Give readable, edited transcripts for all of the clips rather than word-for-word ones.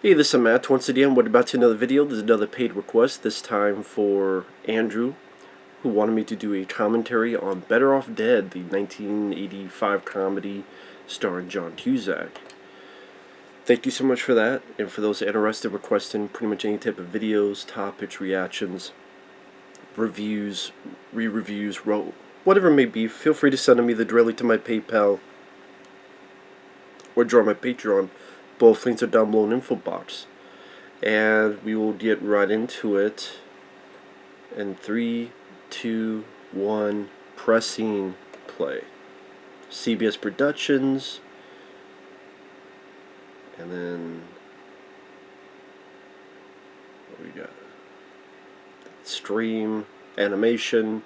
Hey, this is Matt. Once again, we're about to another video. There's another paid request, this time for Andrew, who wanted me to do a commentary on Better Off Dead, the 1985 comedy starring John Cusack. Thank you so much for that, and for those interested requesting pretty much any type of videos, topics, reactions, reviews, re-reviews, whatever it may be, feel free to send me the directly to my PayPal or join my Patreon. Both links are down below in the info box. And we will get right into it. In 3, 2, 1, pressing play. CBS Productions. And then what we got? Stream, animation.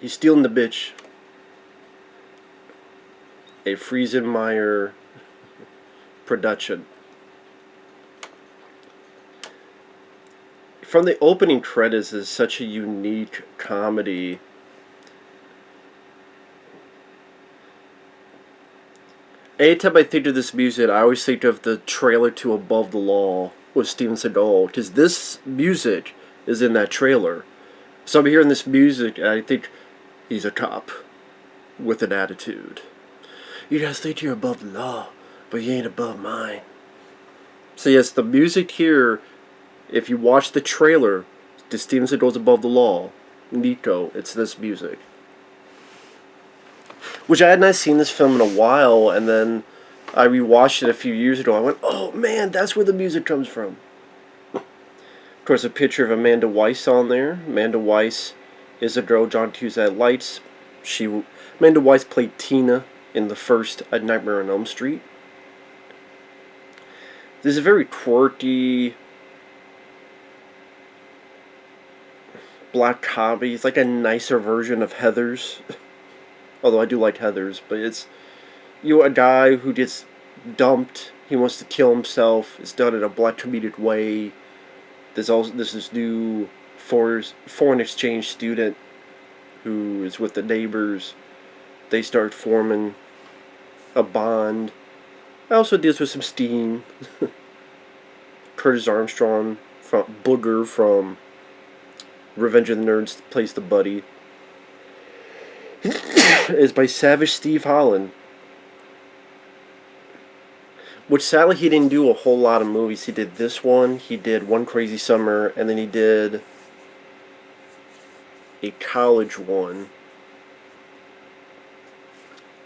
He's stealing the bitch. A Friesenmeyer production. From the opening credits is such a unique comedy. Anytime I think of this music, I always think of the trailer to Above the Law with Steven Seagal, because this music is in that trailer. So I'm hearing this music and I think he's a cop with an attitude. You guys think you're above the law, but you ain't above mine. So yes, the music here, if you watch the trailer to Steven Seagal's Above the Law, Nico, it's this music. Which I had not seen this film in a while, and then I rewatched it a few years ago. I went, oh man, that's where the music comes from. Of course, a picture of Amanda Weiss on there. Amanda Weiss is a girl John Cusack likes. Amanda Weiss played Tina in the first A Nightmare on Elm Street. This is a very quirky black comedy. It's like a nicer version of Heathers. Although I do like Heathers, but it's a guy who gets dumped. He wants to kill himself. It's done in a black comedic way. There's this new foreign exchange student who is with the neighbors. They start forming a bond. I also deals with some steam. Curtis Armstrong from Booger from Revenge of the Nerds plays the buddy. Is by Savage Steve Holland, which sadly he didn't do a whole lot of movies. He did this one, he did One Crazy Summer, and then he did a college one.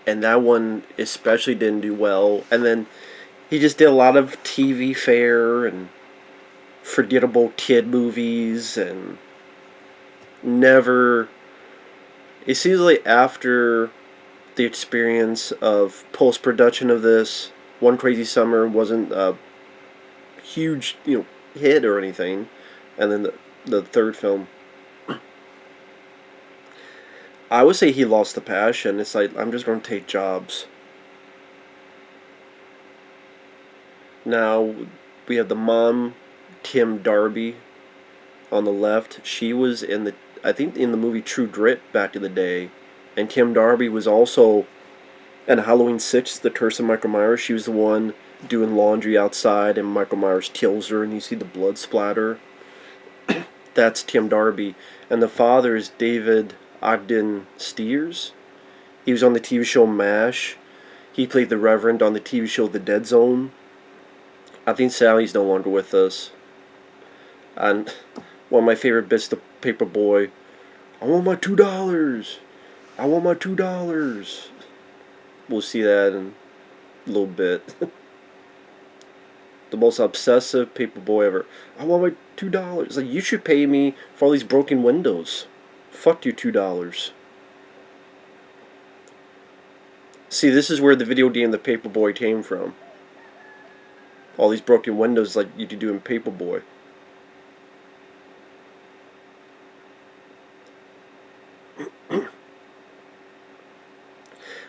And that one especially didn't do well. And then he just did a lot of TV fare and forgettable kid movies, and never... It seems like after the experience of post-production of this, One Crazy Summer wasn't a huge, hit or anything. And then the third film, I would say he lost the passion. It's like, I'm just going to take jobs. Now, we have the mom, Kim Darby, on the left. She was in the movie True Grit back in the day. And Kim Darby was also in Halloween 6, The Curse of Michael Myers. She was the one doing laundry outside, and Michael Myers kills her, and you see the blood splatter. That's Kim Darby. And the father is David Ogden Stiers. He was on the TV show MASH. He played the Reverend on the TV show The Dead Zone. I think Sally's no longer with us. And one of my favorite bits, the Paperboy. I want my $2. I want my $2. We'll see that in a little bit. The most obsessive Paperboy ever. I want my $2. It's like, you should pay me for all these broken windows. Fuck your $2. See, this is where the video game The Paperboy came from. All these broken windows like you could do in Paperboy.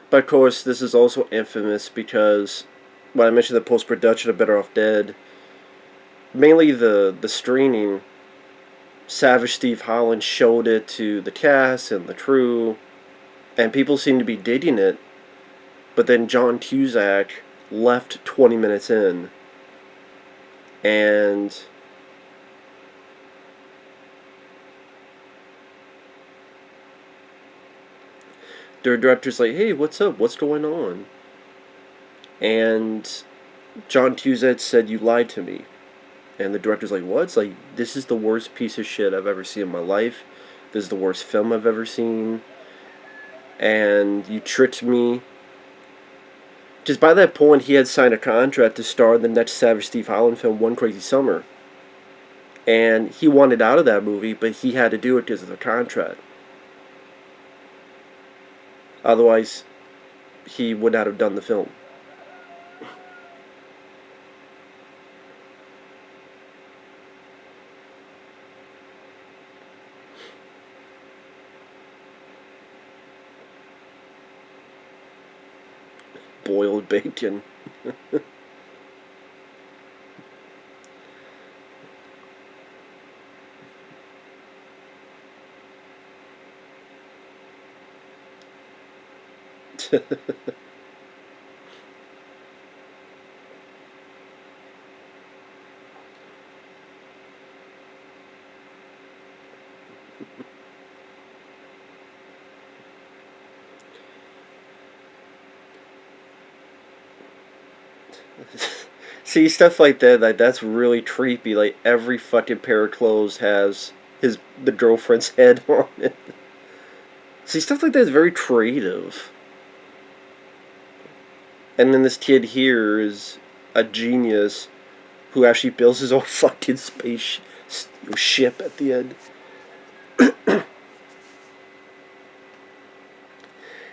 But of course, this is also infamous because when I mentioned the post-production of Better Off Dead, mainly the screening, Savage Steve Holland showed it to the cast and the crew, and people seem to be digging it. But then John Cusack left 20 minutes in, and their director's like, "Hey, what's up? What's going on?" And John Cusack said, "You lied to me." And the director's like, "What?" It's like, "This is the worst piece of shit I've ever seen in my life. This is the worst film I've ever seen. And you tricked me." Just by that point, he had signed a contract to star in the next Savage Steve Holland film, One Crazy Summer. And he wanted out of that movie, but he had to do it because of the contract. Otherwise, he would not have done the film. Boiled bacon. See, stuff like that, that's really creepy. Like, every fucking pair of clothes has the girlfriend's head on it. See, stuff like that is very creative. And then this kid here is a genius who actually builds his own fucking space ship at the end.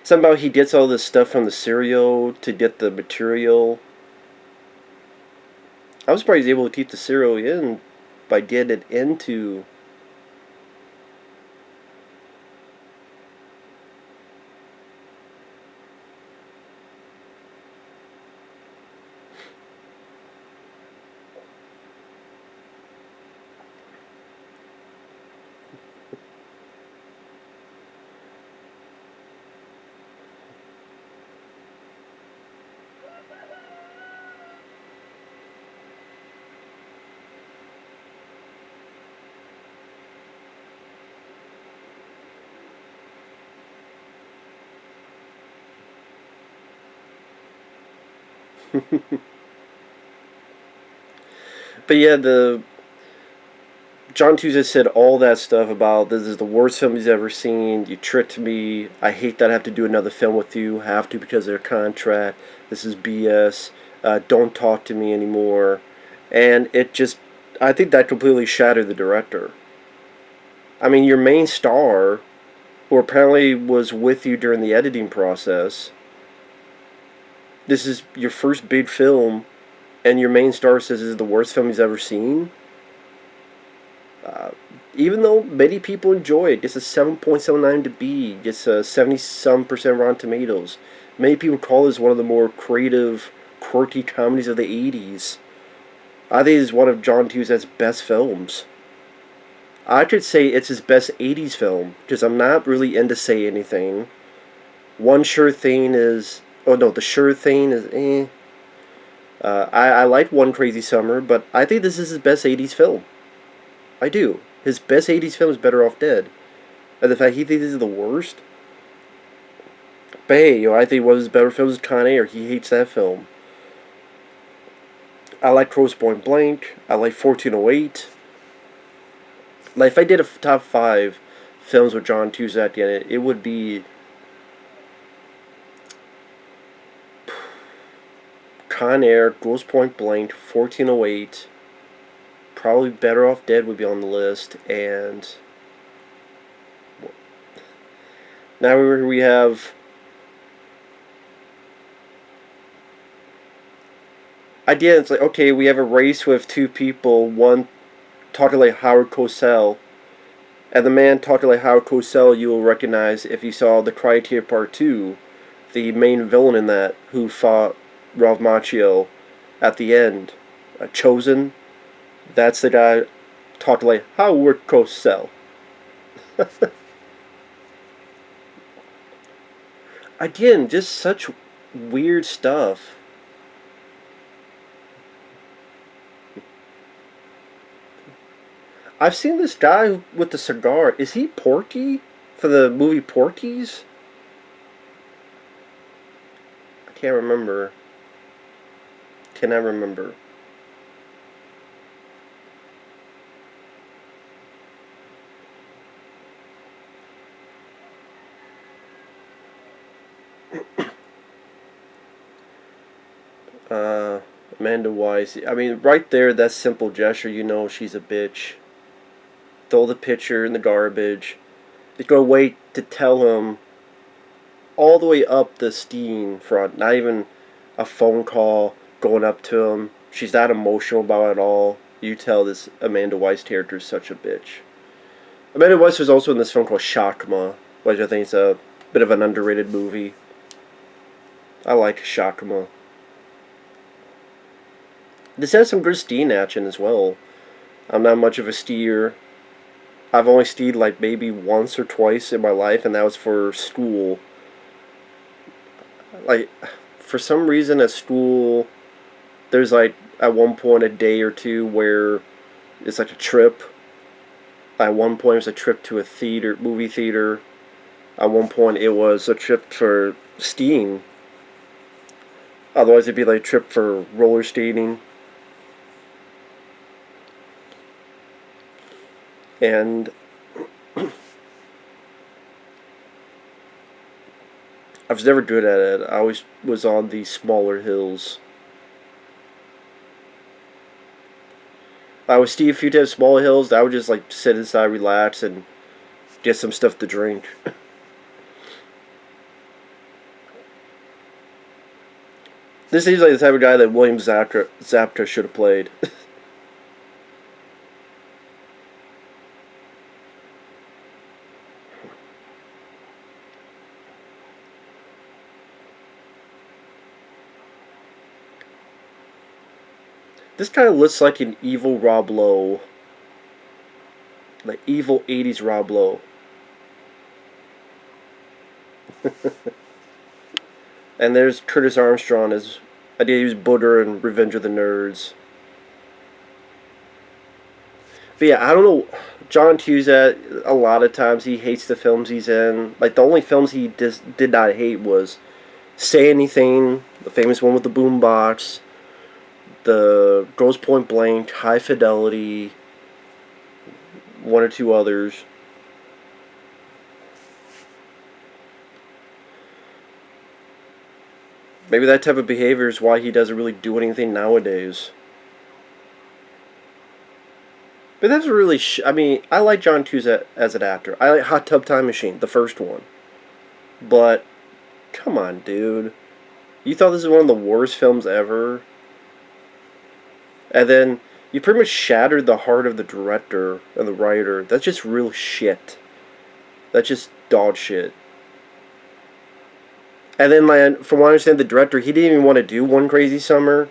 Somehow he gets all this stuff from the cereal to get the material. I was surprised he's able to keep the cereal in by getting it into. But yeah, the John Cusack said all that stuff about this is the worst film he's ever seen. You tricked me. I hate that I have to do another film with you. Have to because of their contract. This is BS. Don't talk to me anymore. And it just, I think that completely shattered the director. I mean, your main star, who apparently was with you during the editing process, this is your first big film, and your main star says this is the worst film he's ever seen. Uh, Even though many people enjoy it, gets a 7.79 to B, gets a 70-some% Rotten Tomatoes. Many people call this one of the more creative, quirky comedies of the 80s. I think it's one of John Cusack's best films. I could say it's his best 80s film, because I'm not really into Say Anything. One Sure Thing is... Oh no, The Sure Thing is eh. I like One Crazy Summer, but I think this is his best 80s film. I do. His best 80s film is Better Off Dead. And the fact he thinks this is the worst? But hey, I think one of his better films is Con Air. He hates that film. I like Grosse Point Blank. I like 1408. Like, if I did a top 5 films with John Cusack in it, it would be Con Air, Grosse Point Blank, 1408. Probably Better Off Dead would be on the list, and now we have idea. It's like, okay, we have a race with two people, one talking like Howard Cosell, and the man talking like Howard Cosell you will recognize if you saw The Criteria Part 2, the main villain in that, who fought Ralph Macchio at the end. Chosen. That's the guy talking like Howard Cosell. Again, just such weird stuff. I've seen this guy with the cigar. Is he Porky for the movie Porky's? I can't remember. Can I remember? Uh, Amanda Weiss. I mean, right there, that simple gesture, you know she's a bitch. Throw the picture in the garbage. They go wait to tell him all the way up the Steen front. Not even a phone call going up to him. She's not emotional about it all. You tell this Amanda Weiss character is such a bitch. Amanda Weiss was also in this film called Shakma, which I think is a bit of an underrated movie. I like Shakma. This has some good Steen action as well. I'm not much of a steer. I've only skied like maybe once or twice in my life, and that was for school. Like, for some reason at school, there's like at one point a day or two where it's like a trip. At one point it was a trip to a theater, movie theater. At one point it was a trip for skiing. Otherwise it'd be like a trip for roller skating. And I was never good at it. I always was on the smaller hills. I would ski a few times small hills. I would just like sit inside, relax, and get some stuff to drink. This seems like the type of guy that William Zapka should have played. This kind of looks like an evil Rob Lowe. Like evil 80s Rob Lowe. And there's Curtis Armstrong as I did use Butter and Revenge of the Nerds. But yeah, I don't know. John Cusack, a lot of times he hates the films he's in. Like the only films he did not hate was Say Anything, the famous one with the boombox, the Grosse Point Blank, High Fidelity, one or two others. Maybe that type of behavior is why he doesn't really do anything nowadays. But that's really... I mean, I like John Cusack as an actor. I like Hot Tub Time Machine, the first one. But, come on, dude. You thought this was one of the worst films ever? And then, you pretty much shattered the heart of the director and the writer. That's just real shit. That's just dog shit. And then, from what I understand, the director, he didn't even want to do One Crazy Summer.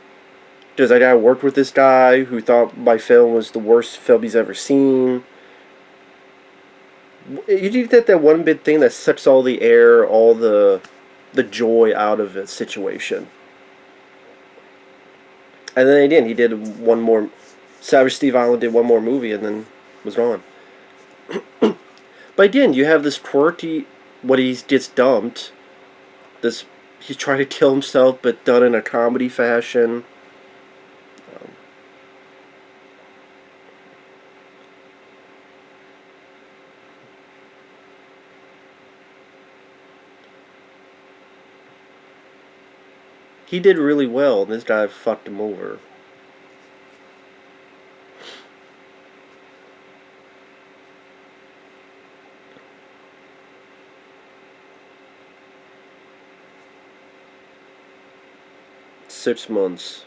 Because I worked with this guy who thought my film was the worst film he's ever seen. You do that one bit thing that sucks all the air, all the joy out of a situation. And then he did one more. Savage Steve Island did one more movie and then was gone. But again, you have this quirky, what he gets dumped. He's trying to kill himself, but done in a comedy fashion. He did really well, and this guy fucked him over. Six months.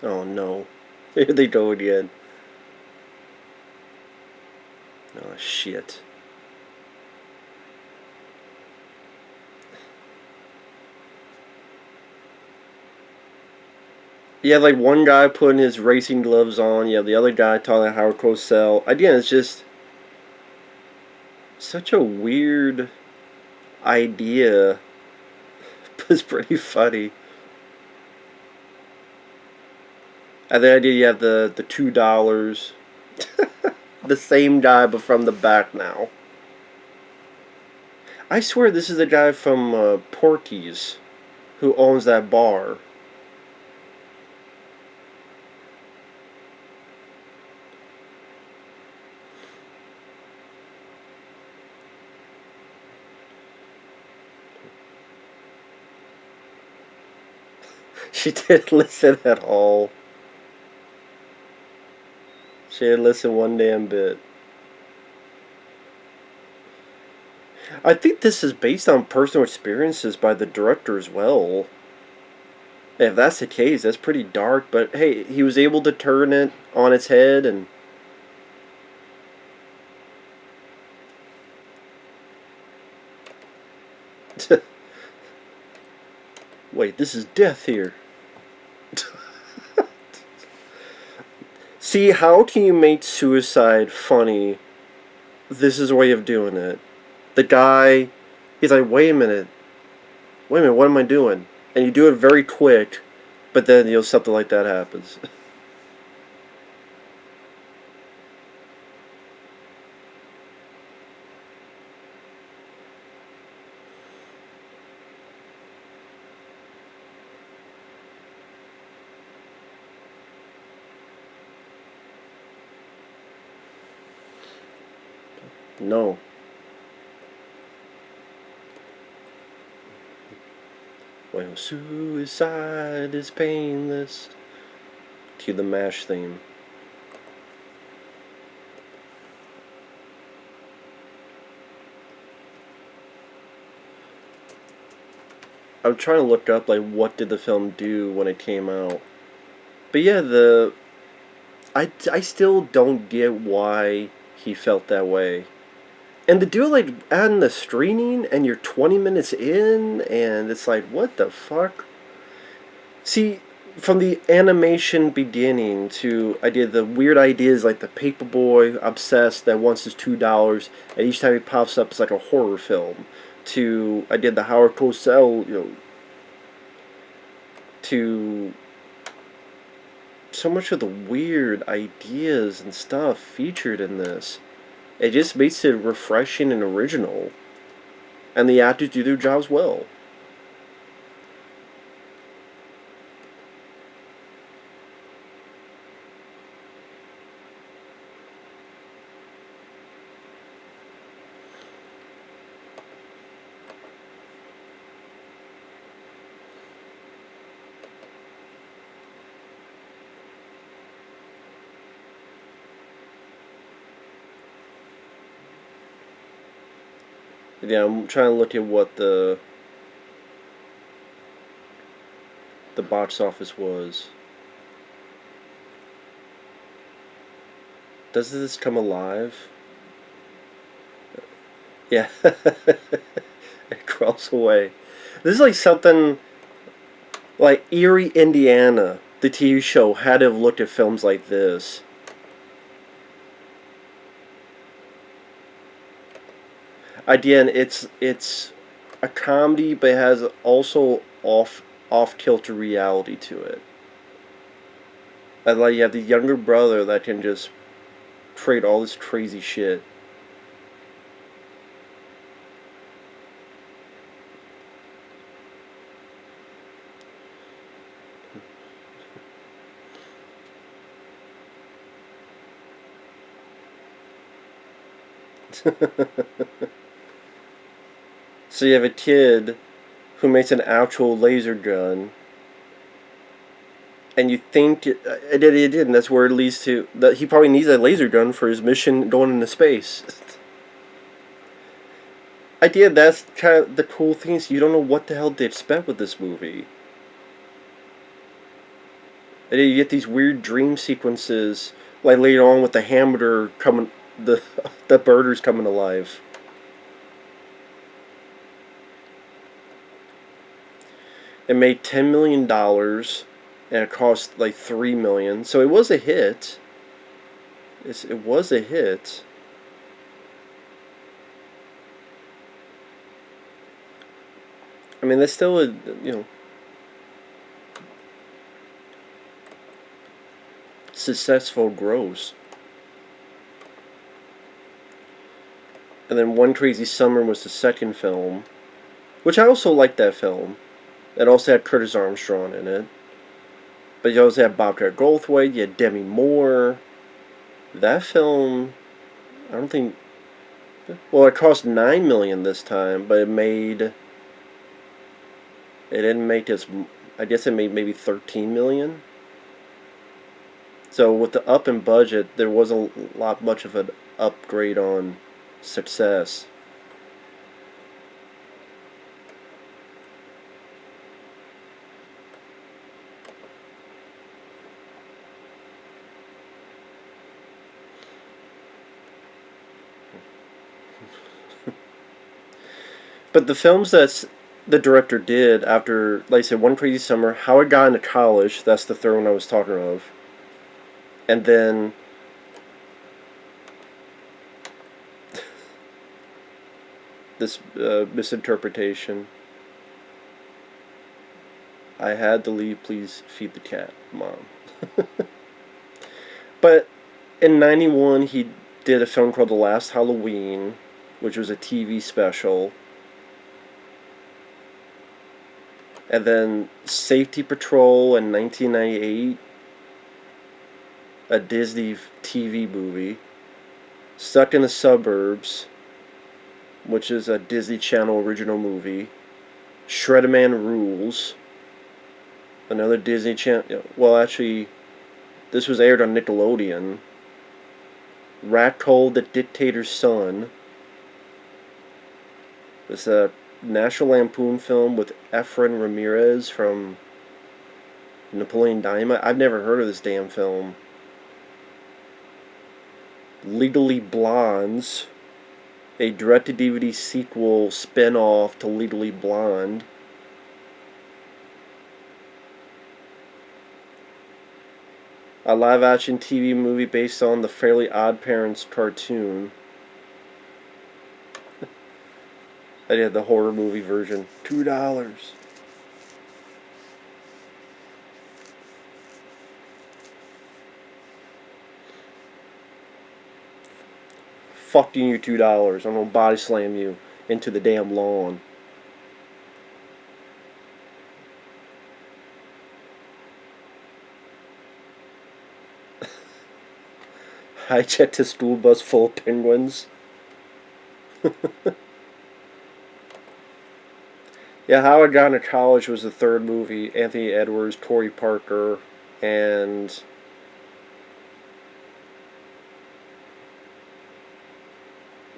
Oh no. Here they go again. Oh shit. You have like one guy putting his racing gloves on, you have the other guy talking Howard Cosell. Again, it's just such a weird idea was pretty funny. And the idea you have the $2, the same guy but from the back now. I swear this is the guy from Porky's who owns that bar. She didn't listen at all. She didn't listen one damn bit. I think this is based on personal experiences by the director as well. If that's the case, that's pretty dark, but hey, he was able to turn it on its head and wait, this is death here. See, how can you make suicide funny? This is a way of doing it. The guy, he's like, wait a minute, what am I doing? And you do it very quick, but then something like that happens. No. Well, suicide is painless. Cue the MASH theme. I'm trying to look up like what did the film do when it came out. But yeah, I still don't get why he felt that way. And to do it like on the screening and you're 20 minutes in and it's like, what the fuck? See, from the animation beginning to I did the weird ideas like the paperboy obsessed that wants his $2 and each time he pops up it's like a horror film. To I did the Howard Cosell, to so much of the weird ideas and stuff featured in this. It just makes it refreshing and original. And the actors do their jobs well. Yeah, I'm trying to look at what the box office was. Does this come alive? Yeah. It crawls away. This is like something like Erie, Indiana. The TV show had to have looked at films like this. Again, it's a comedy, but it has also off kilter reality to it. And like you have the younger brother that can just trade all this crazy shit. So you have a kid who makes an actual laser gun, and you think it did, and that's where it leads to. That he probably needs a laser gun for his mission going into space. Idea that's kind of the cool thing is you don't know what the hell to expect with this movie. And then you get these weird dream sequences, like later on with the hamburger coming, the burgers coming alive. It made $10 million, and it cost like $3 million, so it was a hit. It was a hit. I mean, that's still a, successful gross. And then One Crazy Summer was the second film, which I also liked that film. It also had Curtis Armstrong in it. But you also had Bobcat Goldthwait, you had Demi Moore. That film, I don't think. Well, it cost $9 million this time, but it made. It didn't make as. I guess it made maybe $13 million. So with the up in budget, there wasn't a lot much of an upgrade on success. But the films that the director did after, like I said, One Crazy Summer, How I Got Into College, that's the third one I was talking of. And then this misinterpretation. I had to leave, please feed the cat, Mom. But in 91, he did a film called The Last Halloween, which was a TV special. And then Safety Patrol in 1998, a Disney TV movie. Stuck in the Suburbs, which is a Disney Channel original movie. Shredder Rules, another Disney Channel. Well, actually, this was aired on Nickelodeon. Rat Hole, the Dictator's Son. It's a National Lampoon film with Efren Ramirez from Napoleon Dynamite. I've never heard of this damn film. Legally Blondes, a direct-to-DVD sequel spin-off to Legally Blonde. A live-action TV movie based on the Fairly Odd Parents cartoon. I did the horror movie version. $2. Fuck you, $2. I'm gonna body slam you into the damn lawn. Hijacked a school bus full of penguins. Yeah, How I Got Into College was the third movie. Anthony Edwards, Corey Parker, and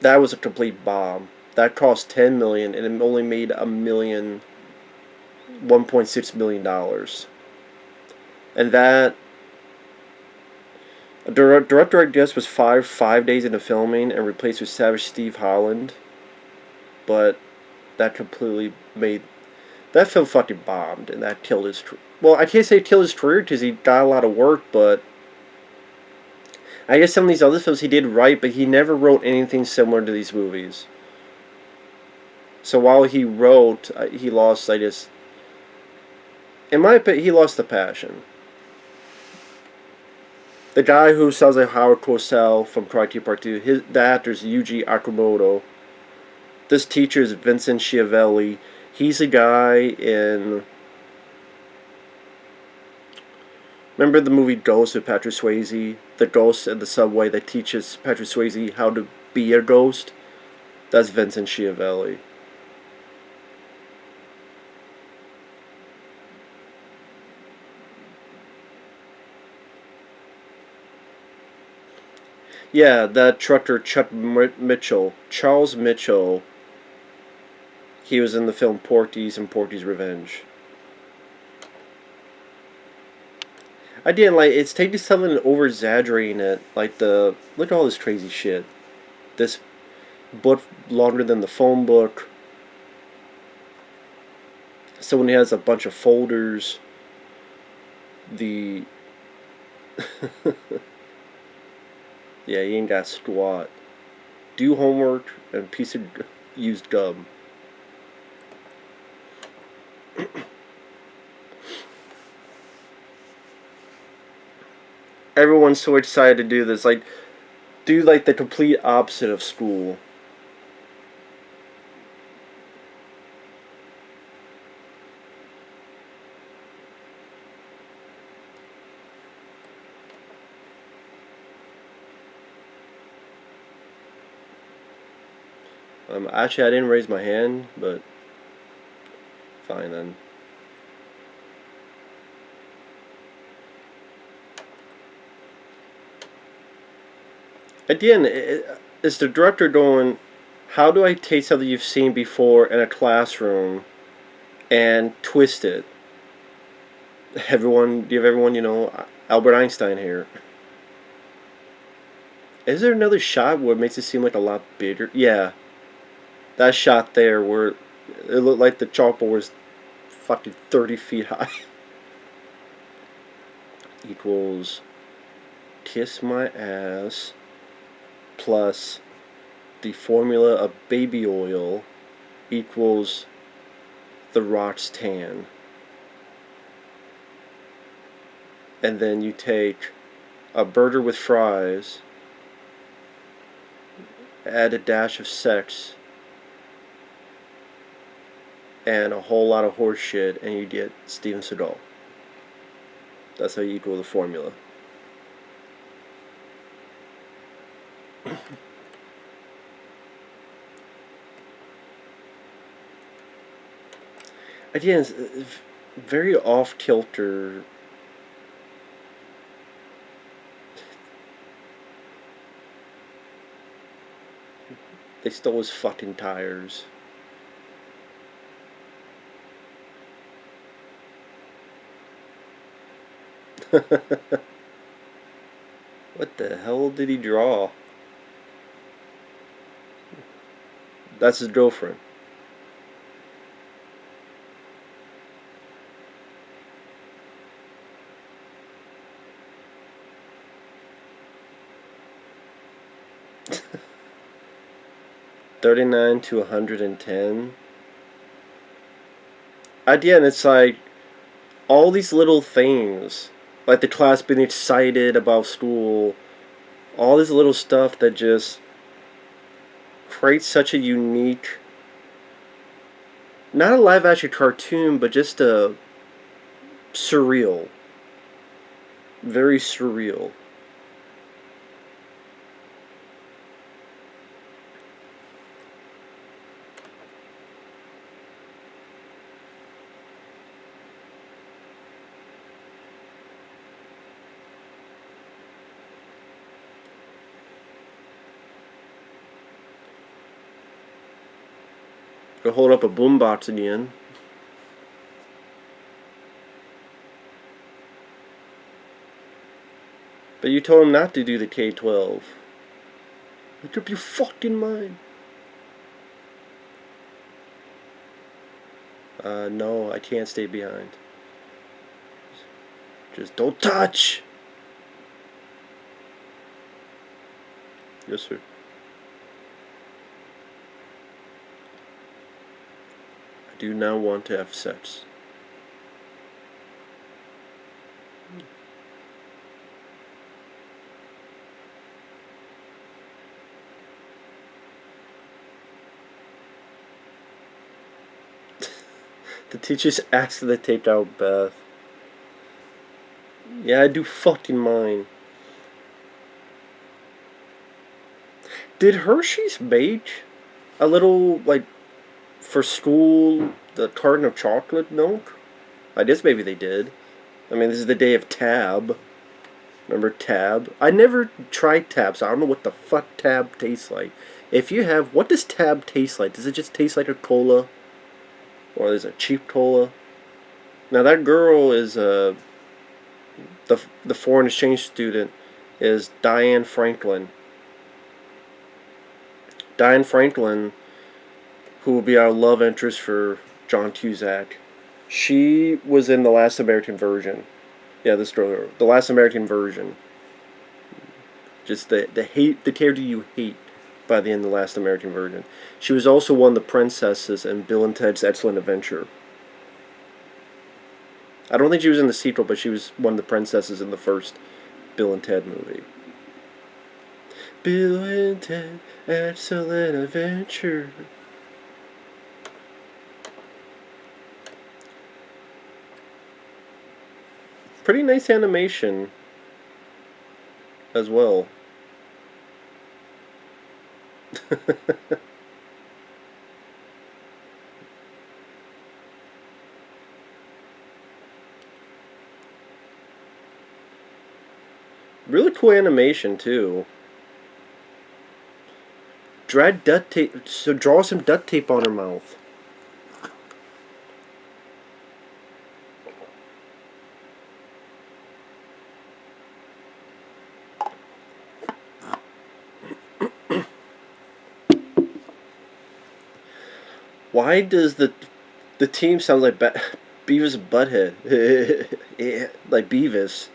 that was a complete bomb. That cost $10 million and it only made $1.6 million. And that director, I guess, was five days into filming and replaced with Savage Steve Holland. But that completely made that film fucking bombed, and that killed his. Well, I can't say it killed his career because he got a lot of work, but I guess some of these other films he did right, but he never wrote anything similar to these movies. So while he wrote, he lost. I just, in my opinion, he lost the passion. The guy who sounds like Howard Cosell from Karate Part 2, the actor is Yuji Akamoto. This teacher is Vincent Schiavelli. He's a guy in. Remember the movie Ghost with Patrick Swayze? The ghost in the subway that teaches Patrick Swayze how to be a ghost? That's Vincent Schiavelli. Yeah, that trucker Chuck Mitchell, Charles Mitchell, he was in the film Porky's and Porky's Revenge. I didn't like it's taking something and over exaggerating it. Like look at all this crazy shit. This book longer than the phone book. Someone has a bunch of folders. The yeah, you ain't got squat. Do homework and piece of used gum. everyone's so excited to do this. Like, do like the complete opposite of school. Actually, I didn't raise my hand, but fine then. At the end, is the director going, how do I take something you've seen before in a classroom and twist it? Give everyone, Albert Einstein here. Is there another shot where it makes it seem like a lot bigger? Yeah, that shot there where it looked like the chalkboard was fucking 30 feet high. Equals kiss my ass plus the formula of baby oil equals the Rock's tan. And then you take a burger with fries, add a dash of sex, and a whole lot of horse shit, and you get Steven Seagal. That's how you equal the formula. Again, it's very off-kilter. They stole his fucking tires. What the hell did he draw? That's his girlfriend. $39 to $110. Again, it's like all these little things, like the class being excited about school, all this little stuff that just creates such a unique, not a live action cartoon, but just a surreal, very surreal. Go hold up a boombox again. But you told him not to do the K-12. Make up your fucking mind. No, I can't stay behind. Just don't touch! Yes, sir. I do not want to have sex. The teachers asked the taped out Beth. Yeah, I do fucking mind. Did Hershey's make a little, like, for school, the carton of chocolate milk? I guess maybe they did. I mean, this is the day of Tab. Remember Tab? I never tried Tab, so I don't know what the fuck Tab tastes like. If you have, what does Tab taste like? Does it just taste like a cola? Or is it a cheap cola? Now that girl is the foreign exchange student is Diane Franklin. Diane Franklin, who will be our love interest for John Cusack. She was in the Last American Virgin. Yeah, this girl, the Last American Virgin. Just the character you hate by the end of the Last American Virgin. She was also one of the princesses in Bill and Ted's Excellent Adventure. I don't think she was in the sequel, but she was one of the princesses in the first Bill and Ted movie. Bill and Ted, Excellent Adventure. Pretty nice animation as well. Really cool animation too. Draw some duct tape on her mouth. Why does the team sound like Beavis and Butthead? Like Beavis.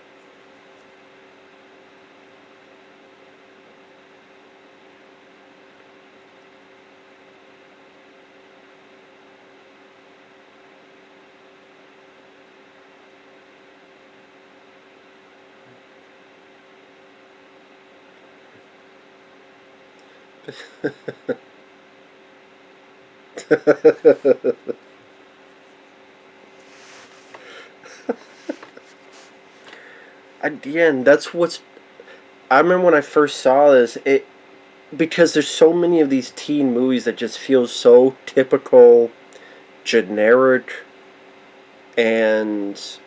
Again, that's what's. I remember when I first saw this, because there's so many of these teen movies that just feel so typical, generic, and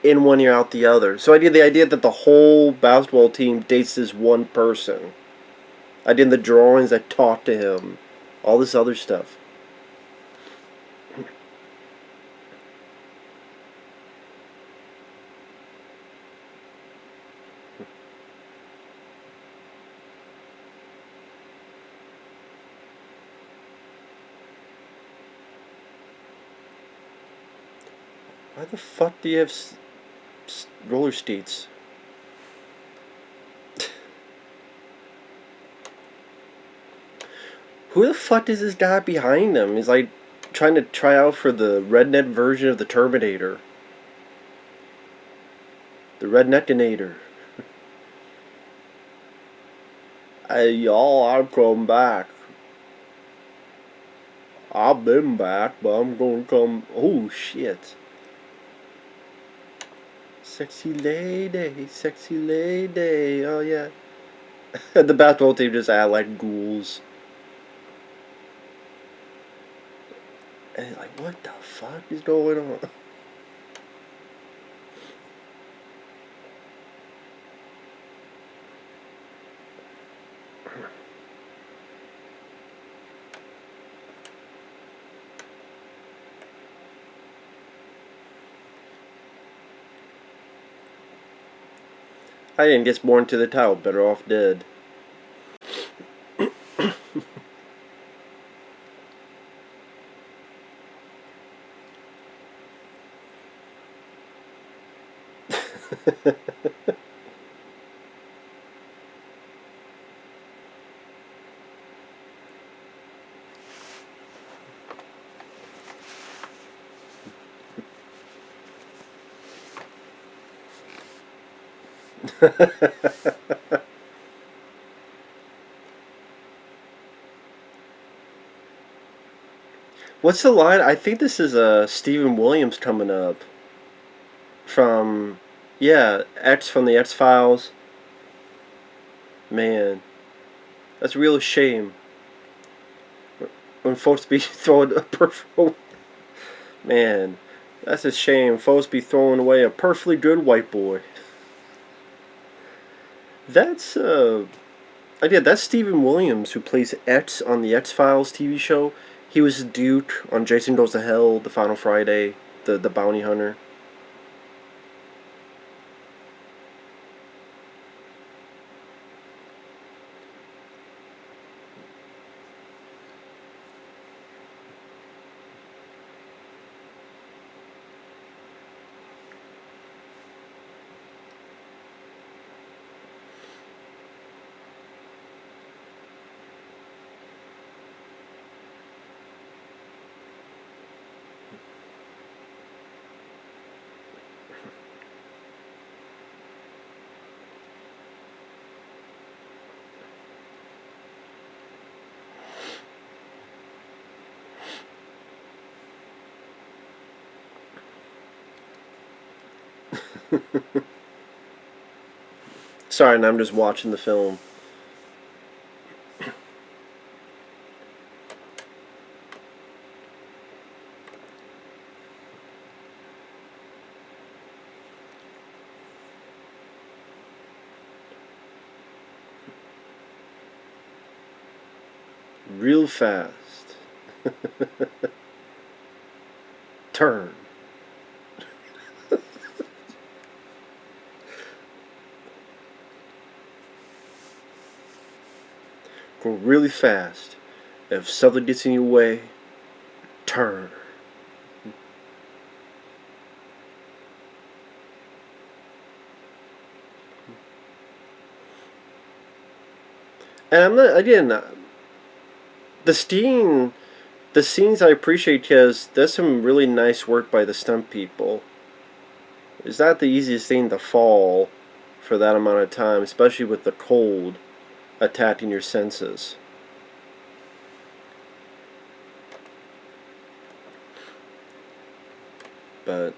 in one ear out the other. So I did the idea that the whole basketball team dates this one person. I did the drawings that talk to him, all this other stuff. Why the fuck do you have roller skates? Who the fuck is this guy behind him? He's like trying to try out for the redneck version of the Terminator. The Redneckinator. Hey y'all, I've come back. I've been back, but I'm gonna come. Oh shit. Sexy lady, sexy lady. Oh yeah. The basketball team just act like ghouls. And like, what the fuck is going on? I didn't get born to the title, better off dead. What's the line? I think this is Stephen Williams coming up from, yeah, X from the X Files. Man, that's a real shame when folks be throwing a perfect. Man, that's a shame. Folks be throwing away a perfectly good white boy. That's that's Stephen Williams who plays X on the X Files TV show. He was Duke on Jason Goes to Hell, The Final Friday, the bounty hunter. Sorry, and I'm just watching the film. Real fast. Turn. Go really fast. If something gets in your way, turn. And I'm not, again, the scene, the scenes I appreciate because there's some really nice work by the stunt people. It's not the easiest thing to fall for that amount of time, especially with the cold attacking your senses. But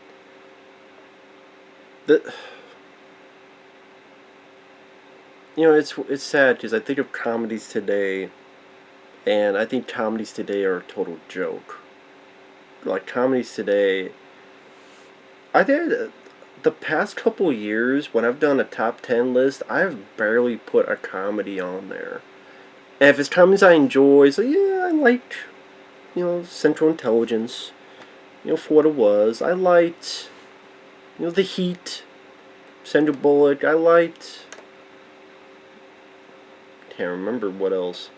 the, it's sad because I think of comedies today, and I think comedies today are a total joke. Like comedies today, I did the past couple years when I've done a top 10 list, I've barely put a comedy on there. And if it's comedies I enjoy, so yeah, I liked, Central Intelligence, for what it was. I liked, The Heat, Sandra Bullock. I liked, can't remember what else.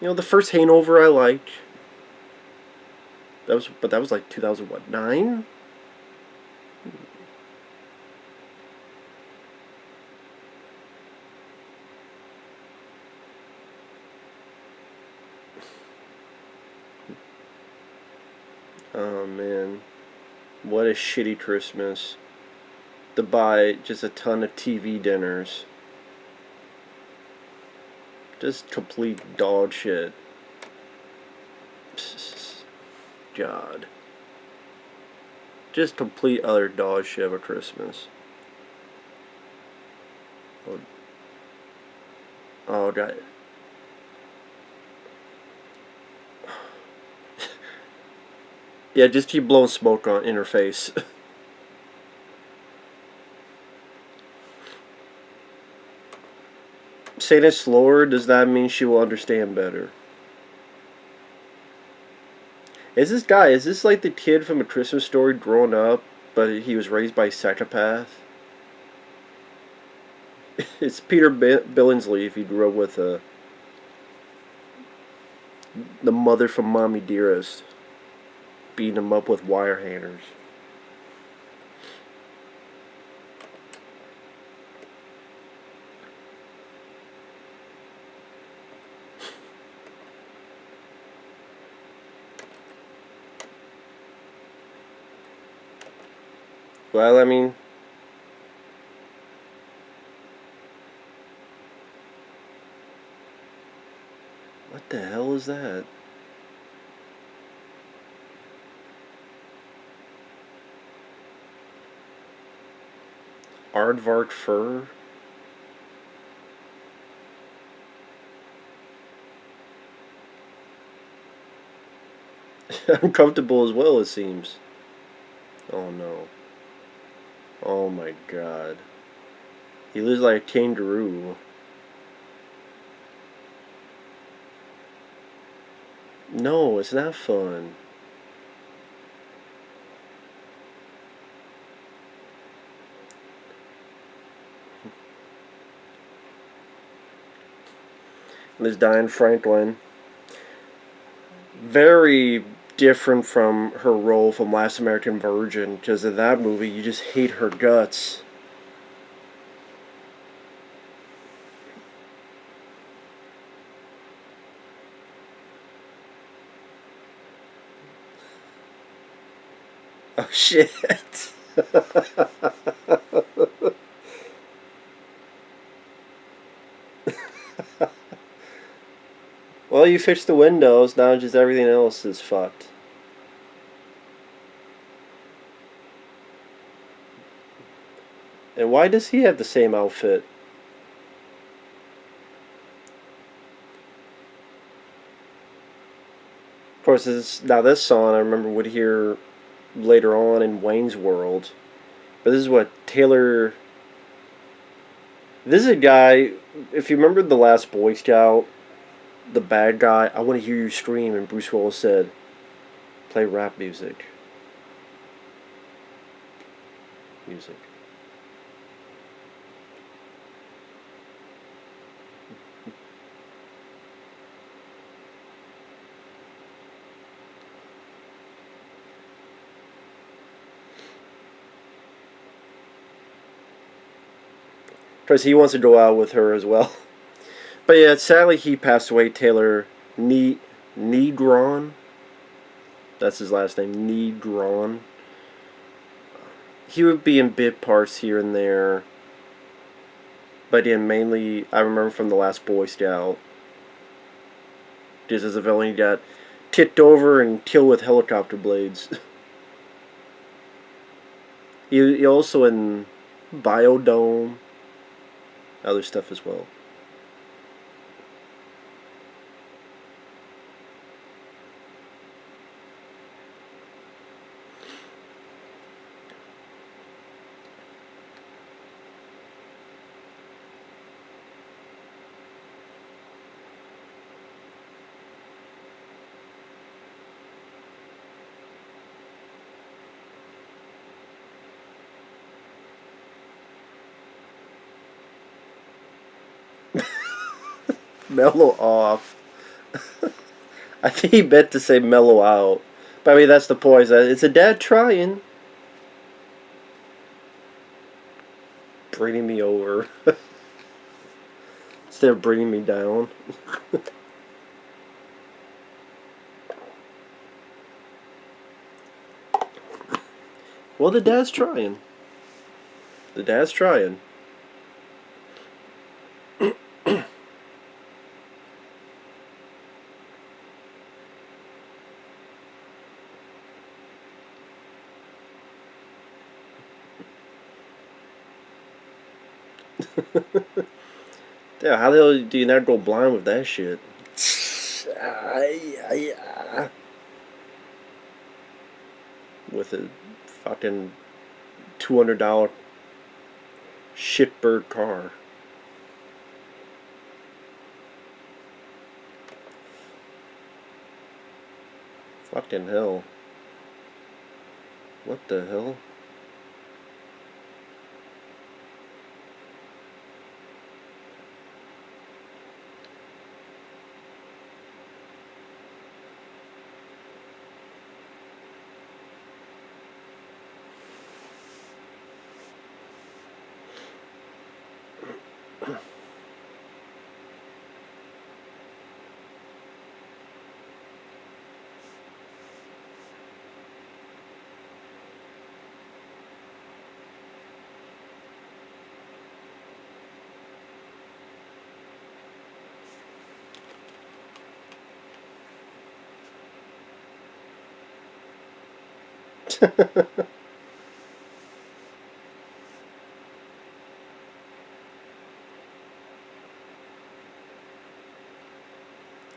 The first Hangover I liked. But that was like 2009. Oh man, what a shitty Christmas. To buy just a ton of TV dinners. Just complete dog shit. God. Just complete utter dog shit of a Christmas. Oh God. Yeah, just keep blowing smoke in her face. Saying it slower, does that mean she will understand better? Is this like the kid from A Christmas Story growing up, but he was raised by a psychopath? It's Peter Billingsley if he grew up with the mother from Mommy Dearest beating him up with wire hangers. Well, I mean, what the hell is that? Aardvark fur? Uncomfortable as well, it seems. Oh no. Oh my god. He looks like a kangaroo. No, it's not fun. There's Diane Franklin. Very different from her role from Last American Virgin, because in that movie you just hate her guts. Oh shit. Well, you fixed the windows, now just everything else is fucked. And why does he have the same outfit? Of course, this song I remember would hear later on in Wayne's World. But this is what Taylor. This is a guy. If you remember the last Boy Scout, the bad guy, I want to hear you scream, and Bruce Willis said, "Play rap music." Music. Because he wants to go out with her as well. But yeah, sadly he passed away. Taylor Negron. That's his last name, Negron. He would be in bit parts here and there. But yeah, mainly I remember from the last Boy Scout. Just as a villain, he got tipped over and killed with helicopter blades. he also in Biodome. Other stuff as well. Mellow off. I think he meant to say mellow out. But I mean, that's the point. It's a dad trying. Bringing me over. Instead of bringing me down. Well, the dad's trying. The dad's trying. Yeah, how the hell do you not go blind with that shit? With a fucking $200 shitbird car. Fucking hell. What the hell?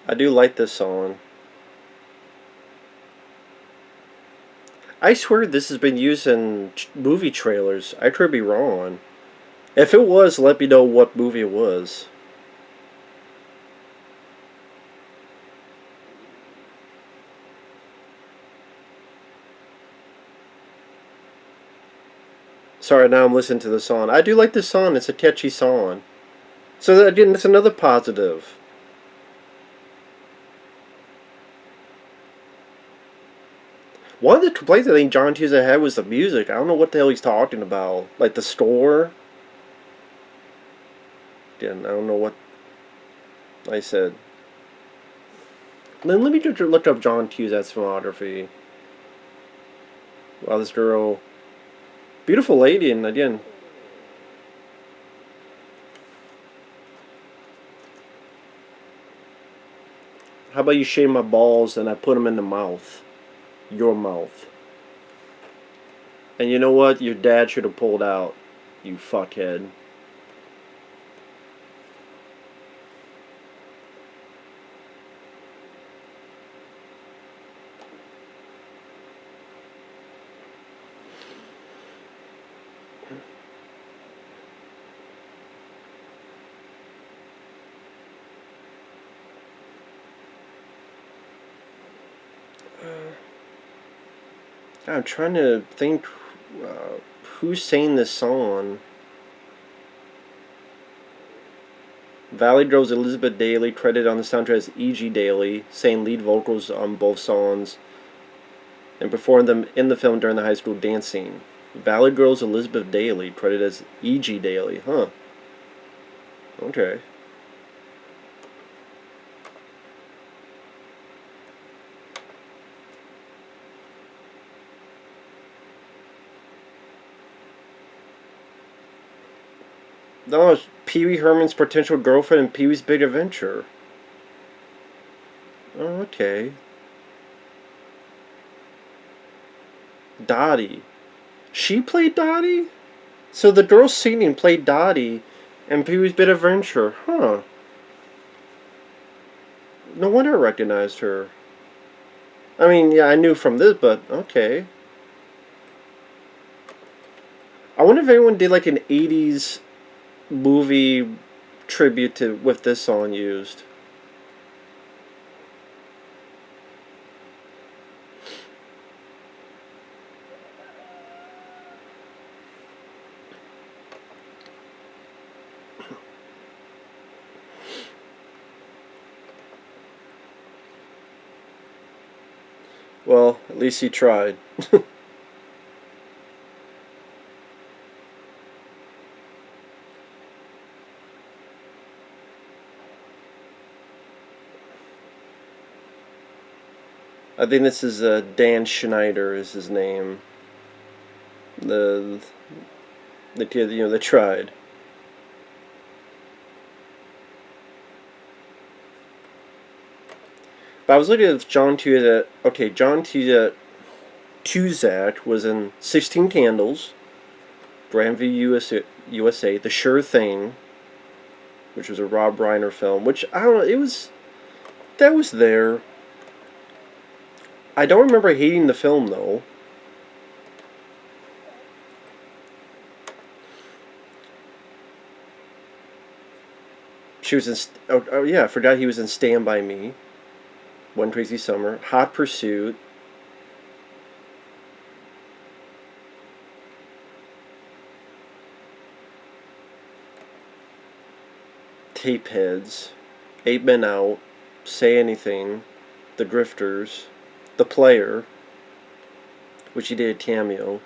I do like this song. I swear this has been used in movie trailers. I could be wrong. If it was, let me know what movie it was. Sorry, now I'm listening to the song. I do like this song. It's a catchy song. So again, that's another positive. One of the complaints I think John Hughes had was the music. I don't know what the hell he's talking about. Like the score. Again, I don't know what I said. Then let me just look up John Hughes' filmography. Wow, this girl. Beautiful lady, and again. How about you shave my balls and I put them in the mouth? Your mouth. And you know what? Your dad should have pulled out. You fuckhead. I'm trying to think who sang this song. Valley Girl's Elizabeth Daily, credited on the soundtrack as E.G. Daily, sang lead vocals on both songs and performed them in the film during the high school dance scene. Valley Girl's Elizabeth Daily, credited as E.G. Daily. Huh. Okay. No, it's Pee Wee Herman's potential girlfriend in Pee Wee's Big Adventure. Oh, okay. Dottie. She played Dottie? So the girl singing played Dottie in Pee Wee's Big Adventure. Huh. No wonder I recognized her. I mean, yeah, I knew from this, but okay. I wonder if anyone did like an 80s movie tribute to with this song used. Well, at least he tried. I think this is Dan Schneider is his name. The kid, that tried. But I was looking at John Cusack. Okay, John Cusack was in 16 Candles, Grandview USA, The Sure Thing, which was a Rob Reiner film. Which I don't know. That was there. I don't remember hating the film though. She was in. Oh yeah, I forgot he was in Stand By Me. One Crazy Summer, Hot Pursuit. Tapeheads, 8 Men Out, Say Anything, The Grifters, The Player, which he did a cameo.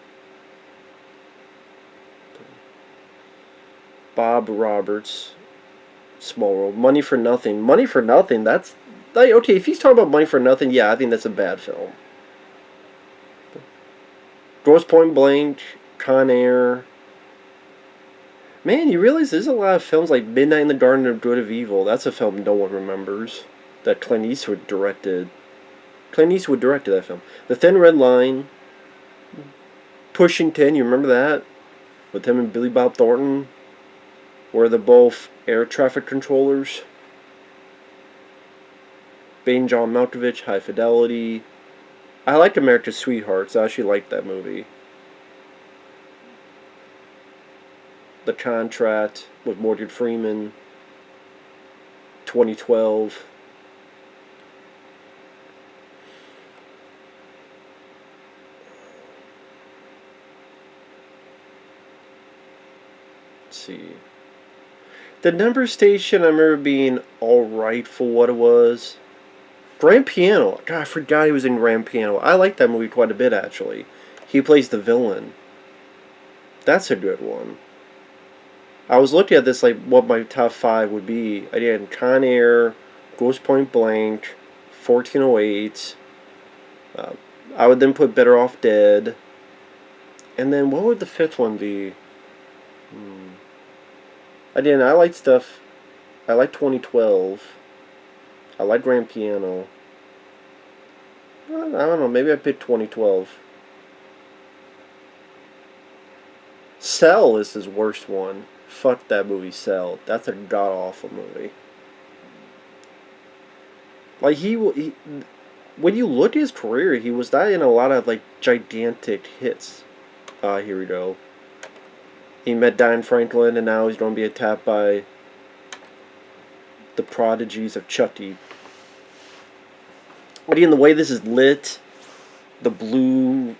Bob Roberts, Small World, Money for Nothing. Money for Nothing, that's... Like, okay, if he's talking about Money for Nothing, yeah, I think that's a bad film. Grosse Point Blank, Con Air. Man, you realize there's a lot of films like Midnight in the Garden of Good of Evil. That's a film no one remembers. That Clint Eastwood directed. Clint Eastwood directed that film. The Thin Red Line. Pushing 10, you remember that? With him and Billy Bob Thornton. Where they're both air traffic controllers. Bane John Malkovich, High Fidelity. I liked America's Sweethearts. I actually liked that movie. The Contract with Morgan Freeman. 2012. Let's see. The Number Station, I remember being alright for what it was. Grand Piano. God, I forgot he was in Grand Piano. I like that movie quite a bit, actually. He plays the villain. That's a good one. I was looking at this, like, what my top 5 would be. I did Con Air, Grosse Point Blank, 1408. I would then put Better Off Dead. And then what would the 5th one be? Again, I like stuff. I like 2012. I like Grand Piano. I don't know. Maybe I picked 2012. Cell is his worst one. Fuck that movie, Cell. That's a god awful movie. Like he, when you look at his career, he was not in a lot of like gigantic hits. Here we go. He met Diane Franklin, and now he's going to be attacked by the prodigies of Chucky. But again, the way this is lit, the blue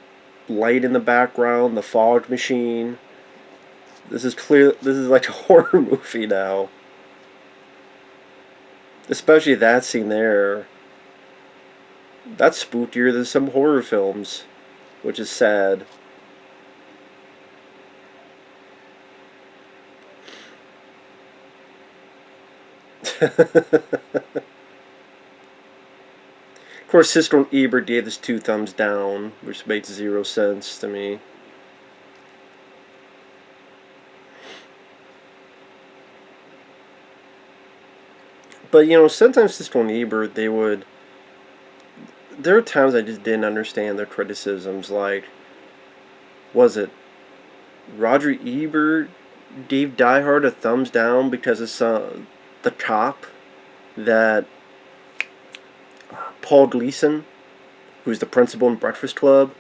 light in the background, the fog machine. This is clear. This is like a horror movie now. Especially that scene there. That's spookier than some horror films, which is sad. Of course, Sister Ebert gave this 2 thumbs down, which makes 0 sense to me. But, you know, sometimes Sister Ebert, they would... There are times I just didn't understand their criticisms, like... Was it Roger Ebert gave Die Hard a thumbs down because of the cop that Paul Gleason, who's the principal in Breakfast Club,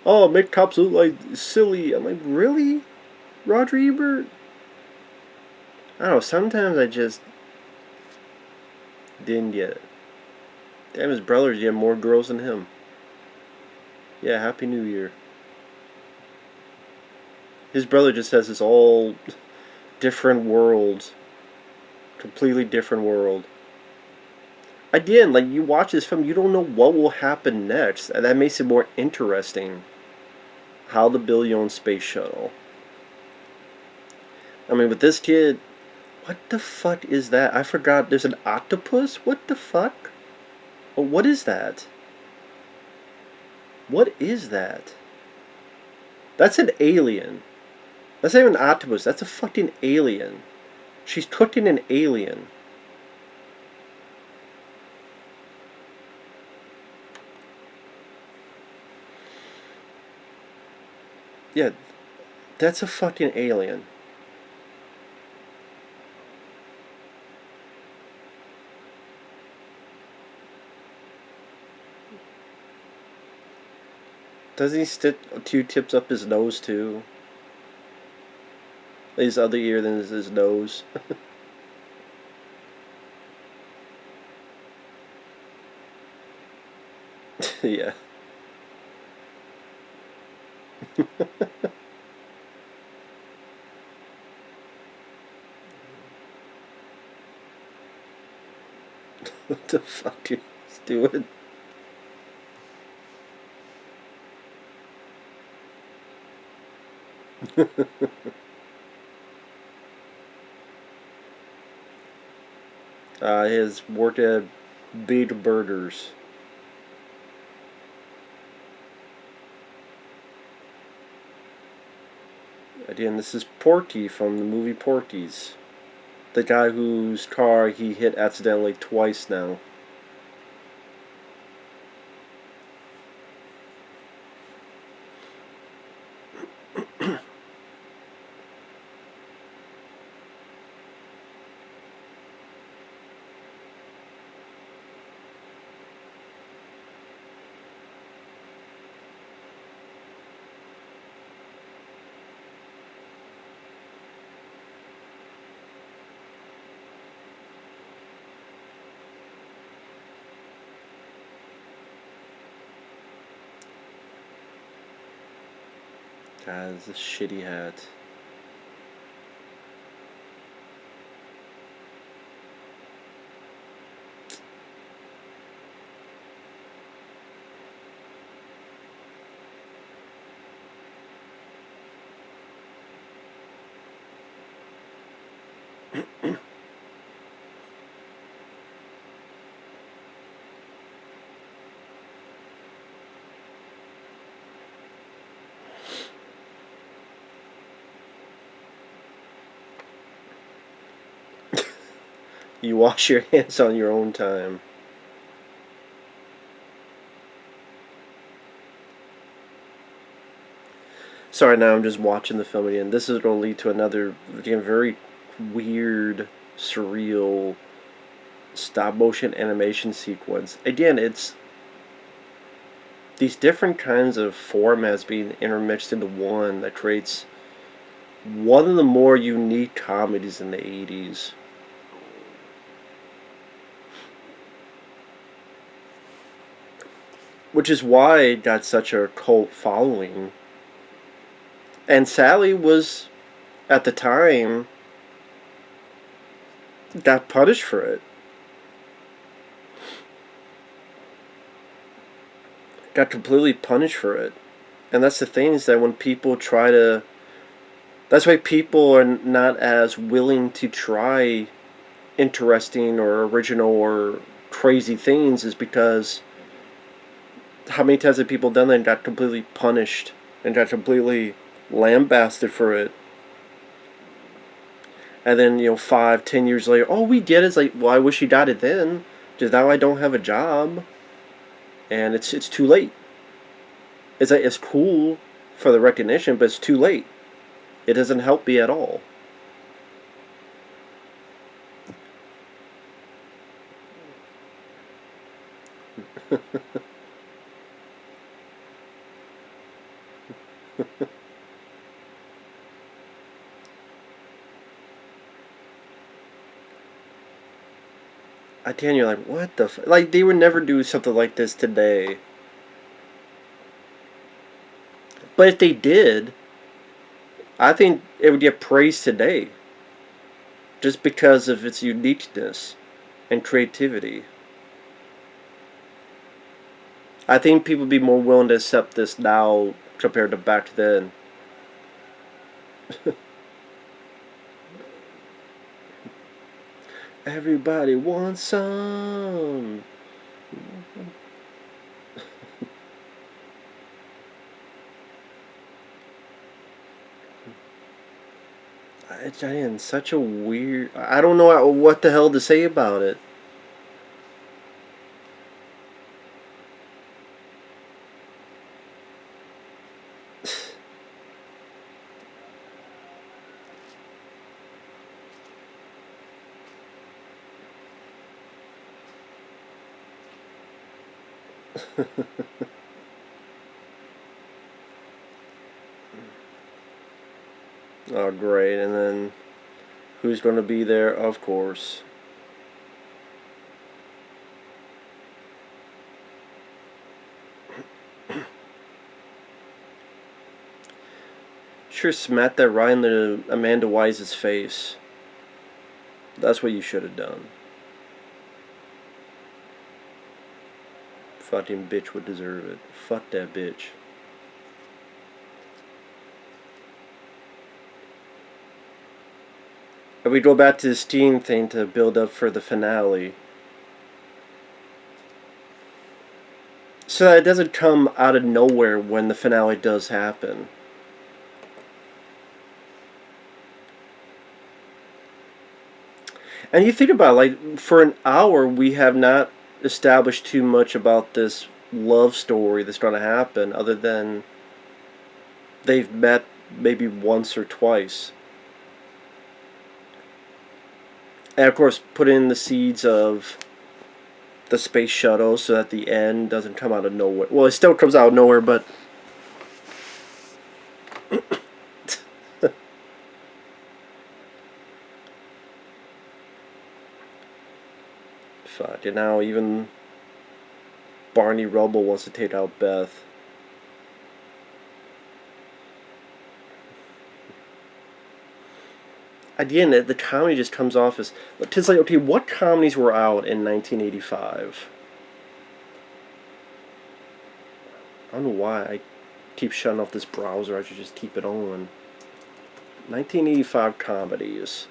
oh, make cops look like silly. I'm like, really? Roger Ebert? I don't know, sometimes I just didn't get it. Damn, his brothers get more girls than him. Yeah, Happy New Year. His brother just has this all different world. Completely different world. Again, like, you watch this film, you don't know what will happen next. And that makes it more interesting. How the Billy owns Space Shuttle. I mean, with this kid, what the fuck is that? I forgot, there's an octopus? What the fuck? Oh, what is that? What is that? That's an alien. That's not even an octopus, that's a fucking alien. She's cooking an alien. Yeah, that's a fucking alien. Doesn't he stick 2 tips up his nose too? His other ear than his nose. Yeah. What the fuck are you doing? His worked at Big Burgers. Again, this is Porky from the movie Porky's. The guy whose car he hit accidentally twice now. God, this is a shitty hat. You wash your hands on your own time. Sorry, now I'm just watching the film again. This is going to lead to another, again, very weird, surreal stop motion animation sequence. Again, it's these different kinds of formats being intermixed into one that creates one of the more unique comedies in the 80s. Which is why it got such a cult following. And Sally was, at the time, got punished for it. Got completely punished for it. And that's the thing, is that when people try to... That's why people are not as willing to try interesting or original or crazy things, is because how many times have people done that and got completely punished and got completely lambasted for it? And then, 5, 10 years later, oh, we did it. It's like, well, I wish you got it then, because now I don't have a job, and it's too late. It's like, it's cool for the recognition, but it's too late. It doesn't help me at all. Again, you're like, what the like, they would never do something like this today. But if they did, I think it would get praised today. Just because of its uniqueness and creativity. I think people would be more willing to accept this now compared to back then. Everybody wants some. It's such a weird... I don't know what the hell to say about it. Oh, great. And then who's going to be there? Of course. Sure, smack that right into Amanda Wise's face. That's what you should have done. Fucking bitch would deserve it. Fuck that bitch. And we go back to the Steam thing to build up for the finale. So that it doesn't come out of nowhere when the finale does happen. And you think about it, like, for an hour we have not established too much about this love story that's going to happen, other than they've met maybe once or twice. And of course, put in the seeds of the space shuttle so that the end doesn't come out of nowhere. Well, it still comes out of nowhere, but... Fuck, and now even Barney Rubble wants to take out Beth. Again, the comedy just comes off as... It's like, okay, what comedies were out in 1985? I don't know why I keep shutting off this browser. I should just keep it on. 1985 comedies.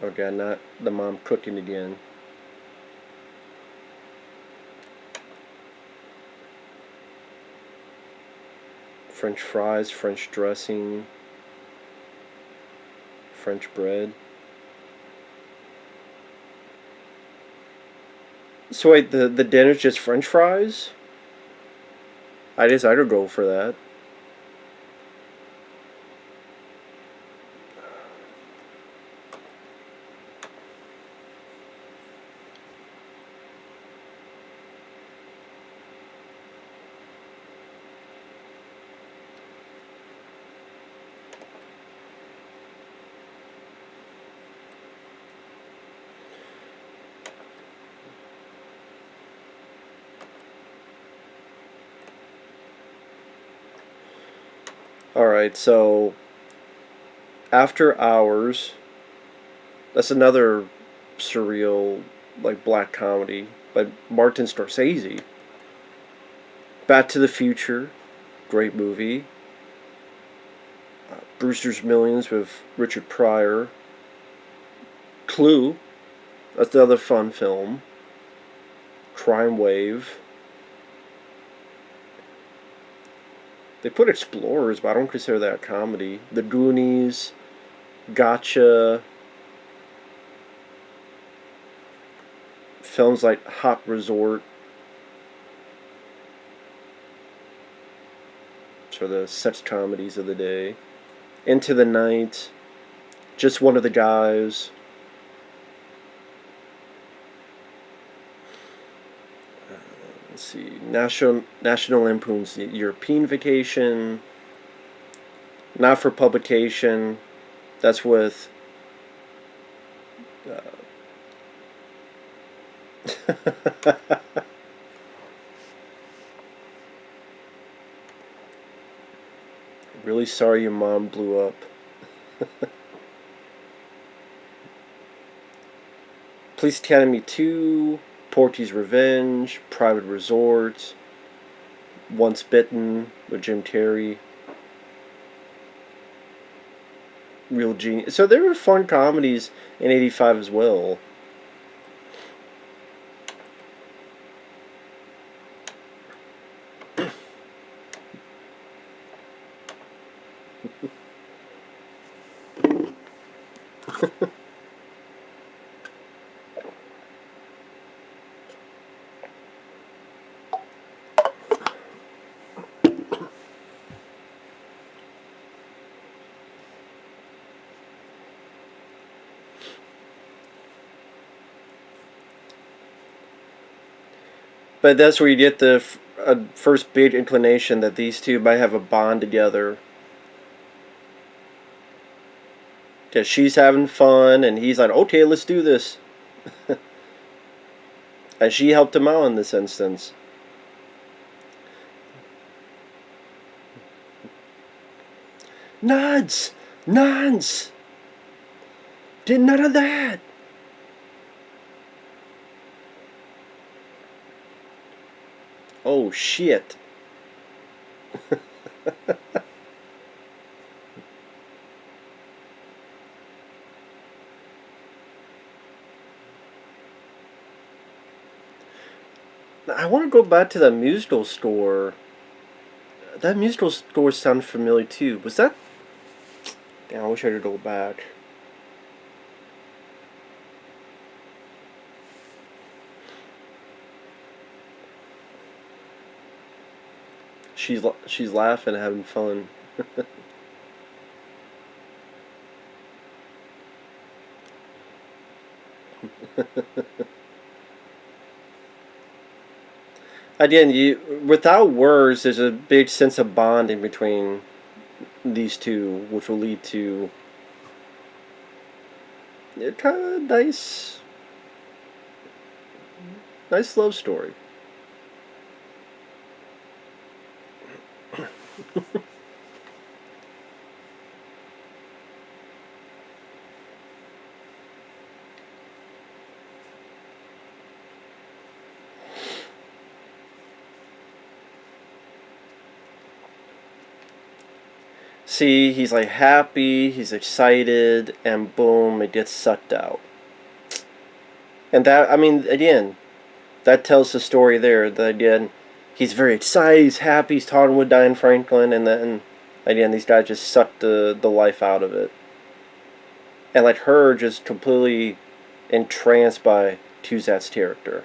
Oh god, not the mom cooking again. French fries, French dressing, French bread. So wait, the dinner's just French fries? I guess I'd go for that. Alright, so After Hours, that's another surreal, like, black comedy by Martin Scorsese. Back to the Future, great movie. Brewster's Millions with Richard Pryor. Clue, that's another fun film. Crime Wave. They put Explorers, but I don't consider that a comedy. The Goonies, Gotcha, films like Hot Resort. So the sex comedies of the day. Into the Night, Just One of the Guys. Let's see, National Lampoon's European Vacation. Not for Publication. That's with Really Sorry Your Mom Blew Up. Police Academy 2, Porky's Revenge, Private Resort, Once Bitten with Jim Carrey. Real Genius. So there were fun comedies in '85 as well. But that's where you get the first big inclination that these two might have a bond together. Because she's having fun, and he's like, okay, let's do this. And she helped him out in this instance. Nods! Nods! Did none of that! Oh shit. I want to go back to that musical score. That musical score sounded familiar too. Was that? Damn, I wish I could go back. She's laughing, having fun. Again, without words, there's a big sense of bonding between these two, which will lead to a kind of nice love story. See, he's like happy, he's excited, and boom, it gets sucked out. And that, I mean, again, that tells the story there. That again, he's very excited, he's happy, he's talking with Diane Franklin, and then at the end, these guys just suck the life out of it. And like her just completely entranced by Tuzat's character.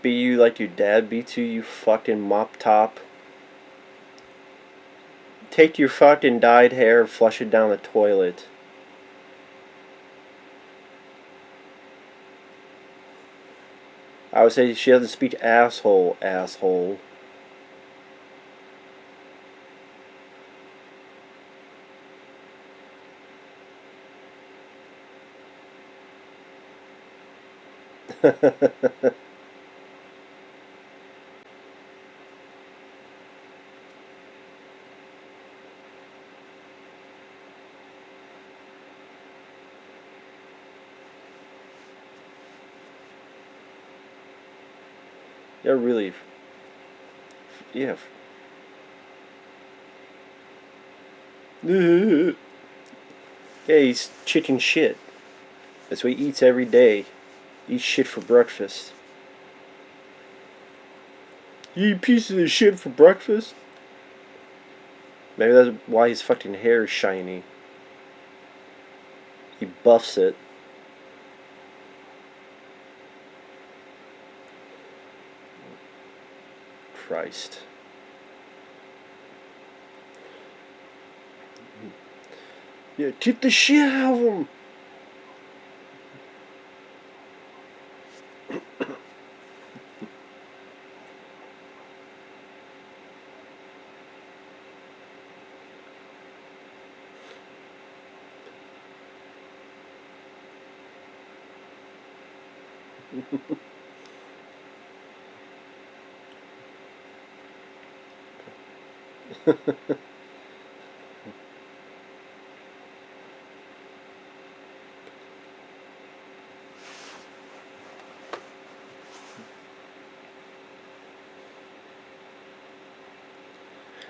Beat you like your dad beats you, you fucking mop top. Take your fucking dyed hair and flush it down the toilet. I would say she doesn't speak asshole, asshole. Yeah, really. Yeah. Yeah, he's chicken shit. That's what he eats every day. He eats shit for breakfast. You eat pieces of shit for breakfast? Maybe that's why his fucking hair is shiny. He buffs it. Christ. Yeah, get the shit out of him!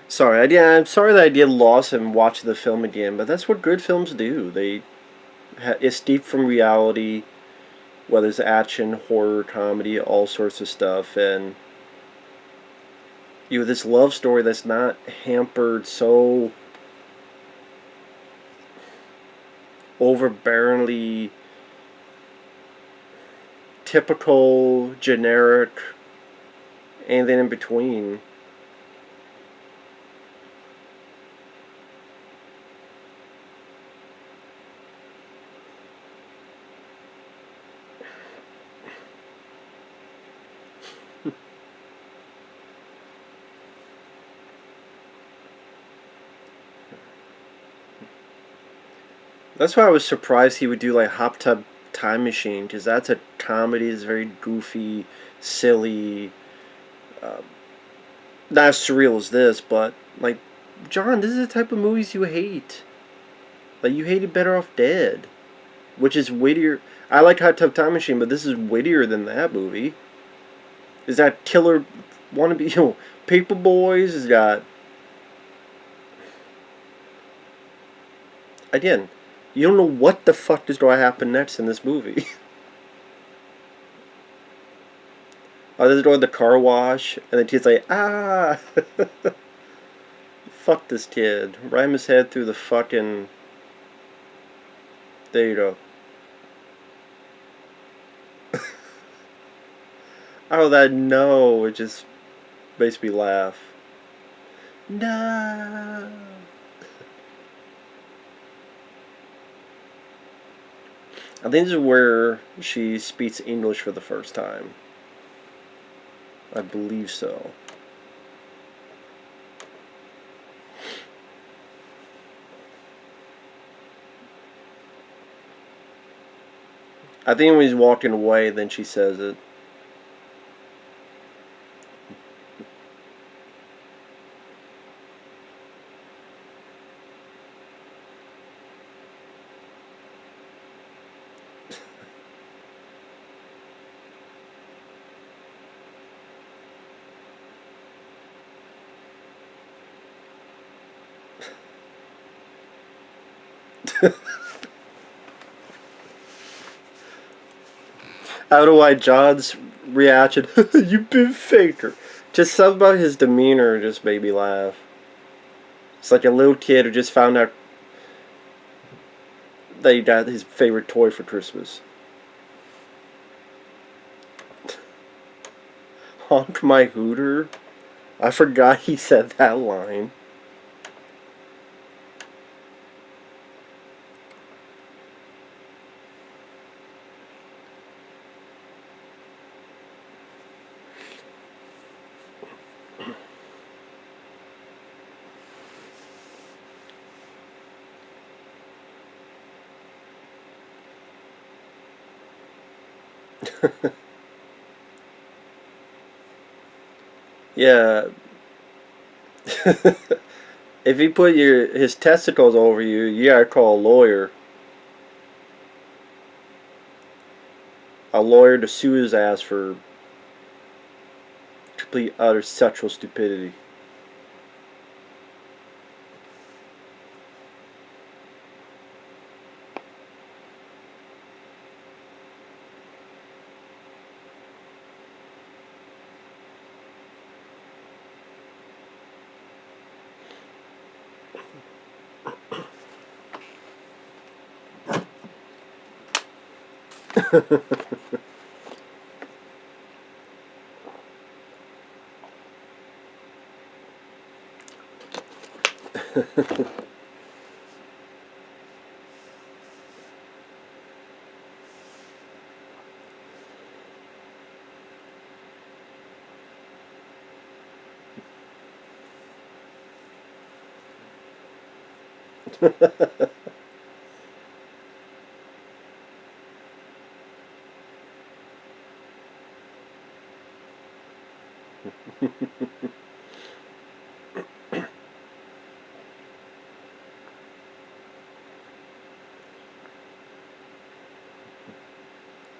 Sorry, I'm sorry that I did lost and watch the film again, but that's what good films do. It's deep from reality, whether it's action, horror, comedy, all sorts of stuff, and this love story that's not hampered so overbearingly typical, generic, anything in between. That's why I was surprised he would do like Hop Tub Time Machine, because that's a comedy. It's very goofy, silly, uh, not as surreal as this, but like, John, this is the type of movies you hate. Like, you hated Better Off Dead, which is wittier. I like Hot Tub Time Machine, but this is wittier than that movie. Is that killer wannabe, Paper Boys? Is got again. You don't know what the fuck is going to happen next in this movie. Oh, this is going to the car wash, and the kid's like, ah, fuck this kid. Ram his head through the fucking. There you go. Oh, that no, it just makes me laugh. No. I think this is where she speaks English for the first time. I believe so. I think when he's walking away, then she says it. I don't know why John's reaction, you been faker. Just something about his demeanor just made me laugh. It's like a little kid who just found out that he got his favorite toy for Christmas. Honk my hooter? I forgot he said that line. Yeah. If he put his testicles over you, you gotta call a lawyer. A lawyer to sue his ass for complete utter sexual stupidity.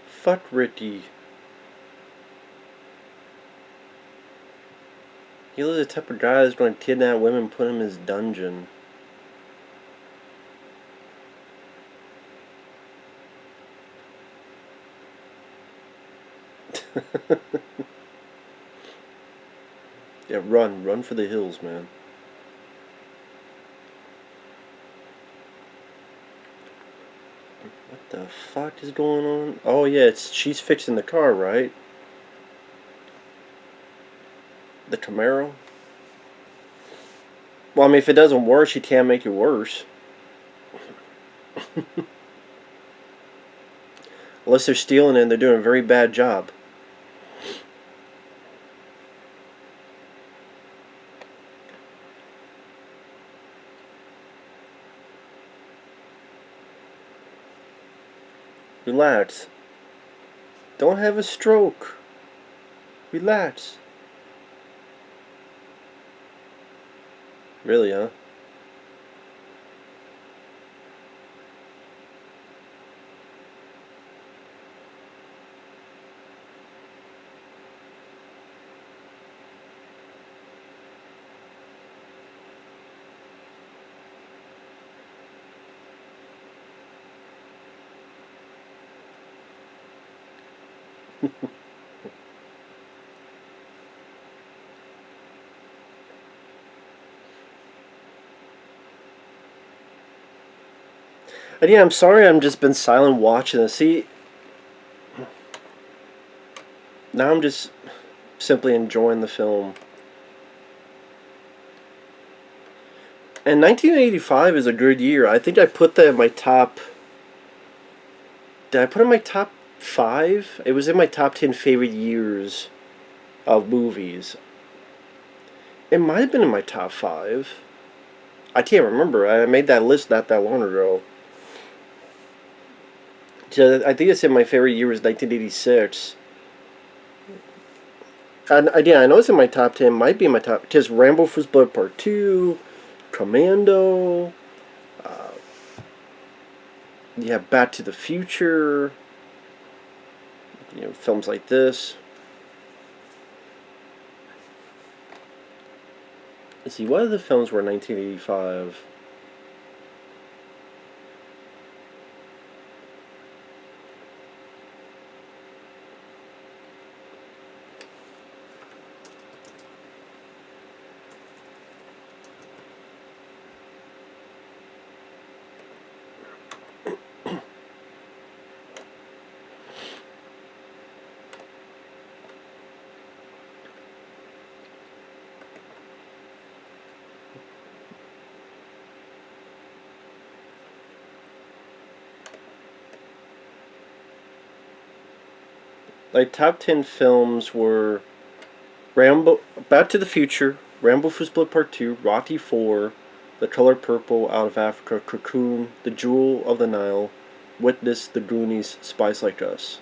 Fuck Ricky. He was the type of guy that's going to kidnap women and put him in his dungeon. Yeah, run for the hills, man. What the fuck is going on? Oh yeah, she's fixing the car, right? The Camaro? Well, I mean, if it doesn't work, she can't make it worse. Unless they're stealing it and they're doing a very bad job. Relax. Don't have a stroke. Relax. Really, huh? And yeah, I'm sorry I'm just been silent watching this. See, now I'm just simply enjoying the film. And 1985 is a good year. I think I put that in my top... Did I put it in my top 5? It was in my top 10 favorite years of movies. It might have been in my top 5. I can't remember. I made that list not that long ago. So I think I said my favorite year was 1986. And again, I know it's in my top 10. Might be in my top because Rambo First Blood Part 2, Commando. You have Back to the Future. Films like this. Let's see, what other films were 1985? Like, top 10 films were Rambo, Back to the Future, Rambo First Blood Part 2, Rocky 4, The Color Purple, Out of Africa, Cocoon, The Jewel of the Nile, Witness, The Goonies, Spies Like Us.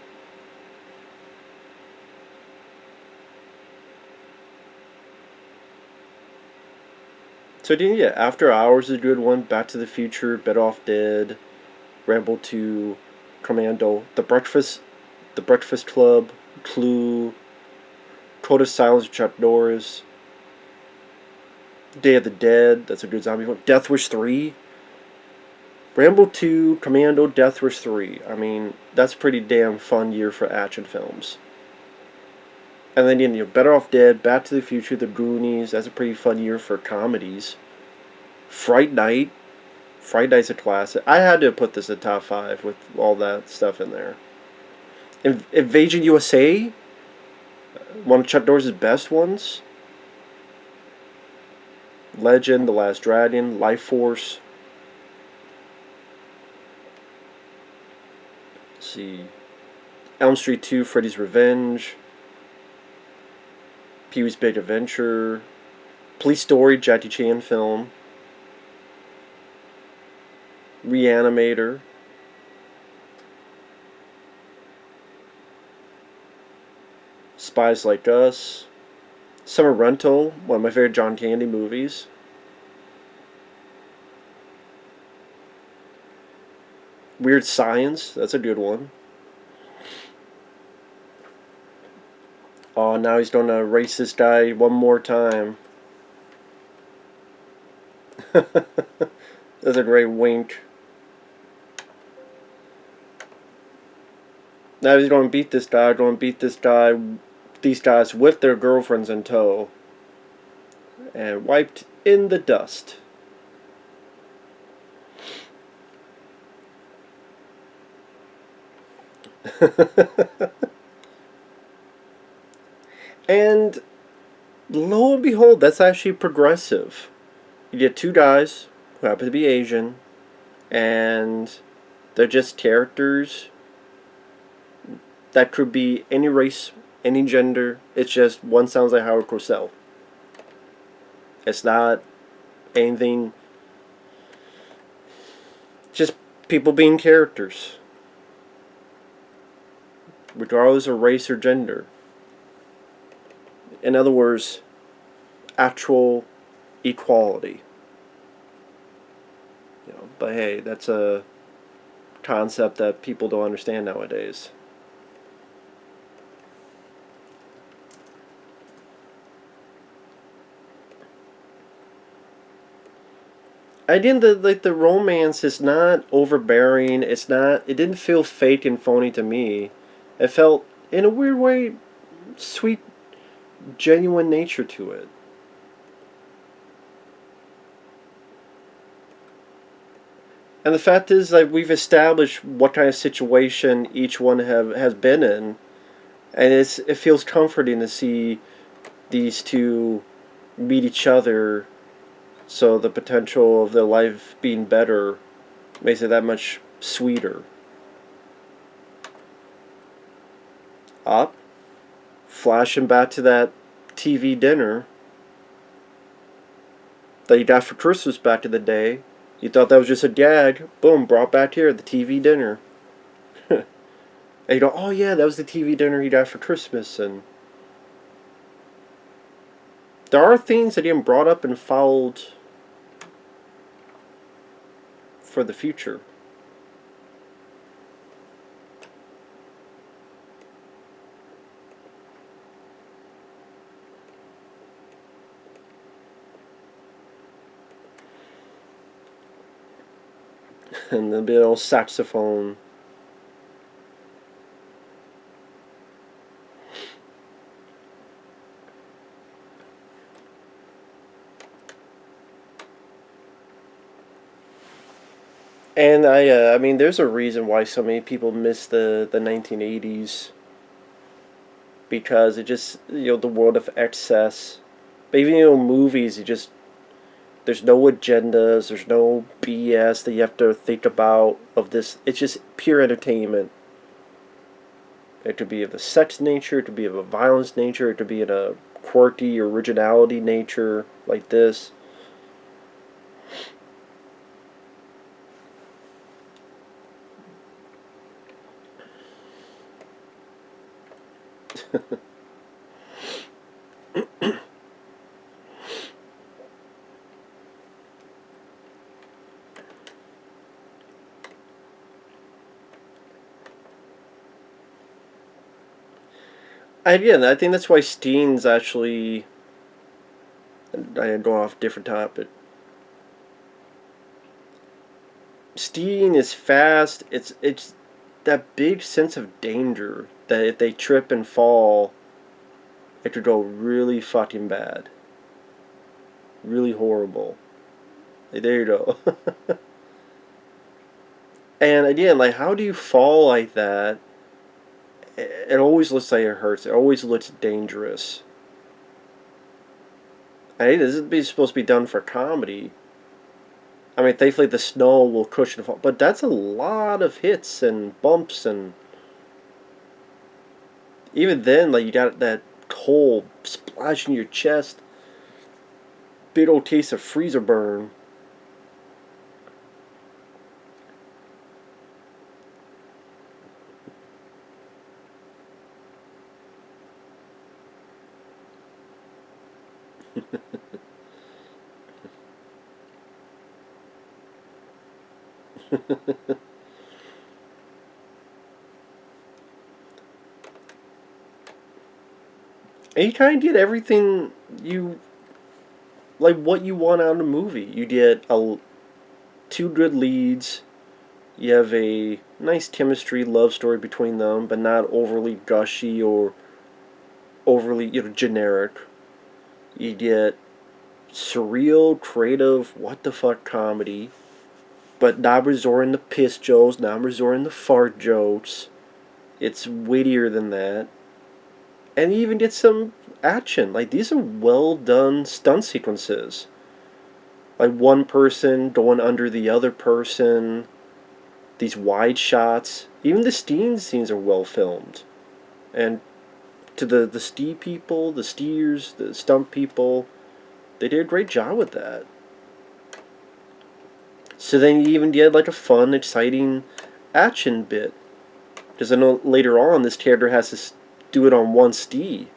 So then, yeah, After Hours is a good one, Back to the Future, Better Off Dead, Rambo 2, Commando, The Breakfast Club, Clue, Code of Silence, Chuck Norris, Day of the Dead, that's a good zombie film, Death Wish 3, Rambo 2, Commando, Death Wish 3. I mean, that's a pretty damn fun year for action films. And then, Better Off Dead, Back to the Future, The Goonies, that's a pretty fun year for comedies. Fright Night. Fright Night's a classic. I had to put this in top 5 with all that stuff in there. Invasion USA, one of Chuck Norris' best ones. Legend, The Last Dragon, Life Force. Let's see. Elm Street 2, Freddy's Revenge. Pee-wee's Big Adventure. Police Story, Jackie Chan film. Reanimator. Spies Like Us. Summer Rental, one of my favorite John Candy movies. Weird Science, that's a good one. Oh, now he's gonna erase this guy one more time. That's a great wink. Now he's gonna beat this guy, these guys with their girlfriends in tow. And wiped in the dust. And lo and behold, that's actually progressive. You get two guys who happen to be Asian, and they're just characters that could be any race, any gender. It's just one sounds like Howard Cosell. It's not anything. Just people being characters, regardless of race or gender. In other words, actual equality. But hey, that's a concept that people don't understand nowadays. I didn't like the romance is not overbearing. It didn't feel fake and phony to me. It felt in a weird way sweet, genuine nature to it. And the fact is, like, we've established what kind of situation each one has been in, and it feels comforting to see these two meet each other. So the potential of their life being better makes it that much sweeter. Up, Flashing back to that TV dinner that you got for Christmas back in the day. You thought that was just a gag. Boom, brought back here, the TV dinner. And you go, oh yeah, that was the TV dinner you got for Christmas. And there are things that get brought up and followed for the future. And there'll be an old saxophone. And I mean, there's a reason why so many people miss the 1980s, because it just, the world of excess. But even movies, you just, there's no agendas, there's no BS that you have to think about of this. It's just pure entertainment. It could be of a sex nature, it could be of a violence nature, it could be in a quirky originality nature like this. Again, I think that's why Steen's actually. I am going off a different topic. Steen is fast. It's that big sense of danger that if they trip and fall, it could go really fucking bad. Really horrible. There you go. And again, like, how do you fall like that? It always looks like it hurts. It always looks dangerous. I think this is supposed to be done for comedy. I mean, thankfully the snow will cushion the fall, but that's a lot of hits and bumps, and even then, like, you got that cold splashing your chest, big old taste of freezer burn. And you kind of get everything you like, what you want out of a movie. You get two good leads. You have a nice chemistry, love story between them, but not overly gushy or overly generic. You get surreal, creative, what the fuck comedy, but not resorting to piss jokes, not resorting to fart jokes. It's wittier than that. And you even get some action. Like, these are well done stunt sequences. Like, one person going under the other person, these wide shots. Even the Steen scenes are well filmed. And to the Stee people, the Steers, the stunt people, they did a great job with that. So then you even get like a fun, exciting action bit. Because I know later on this character has to do it on one Stee.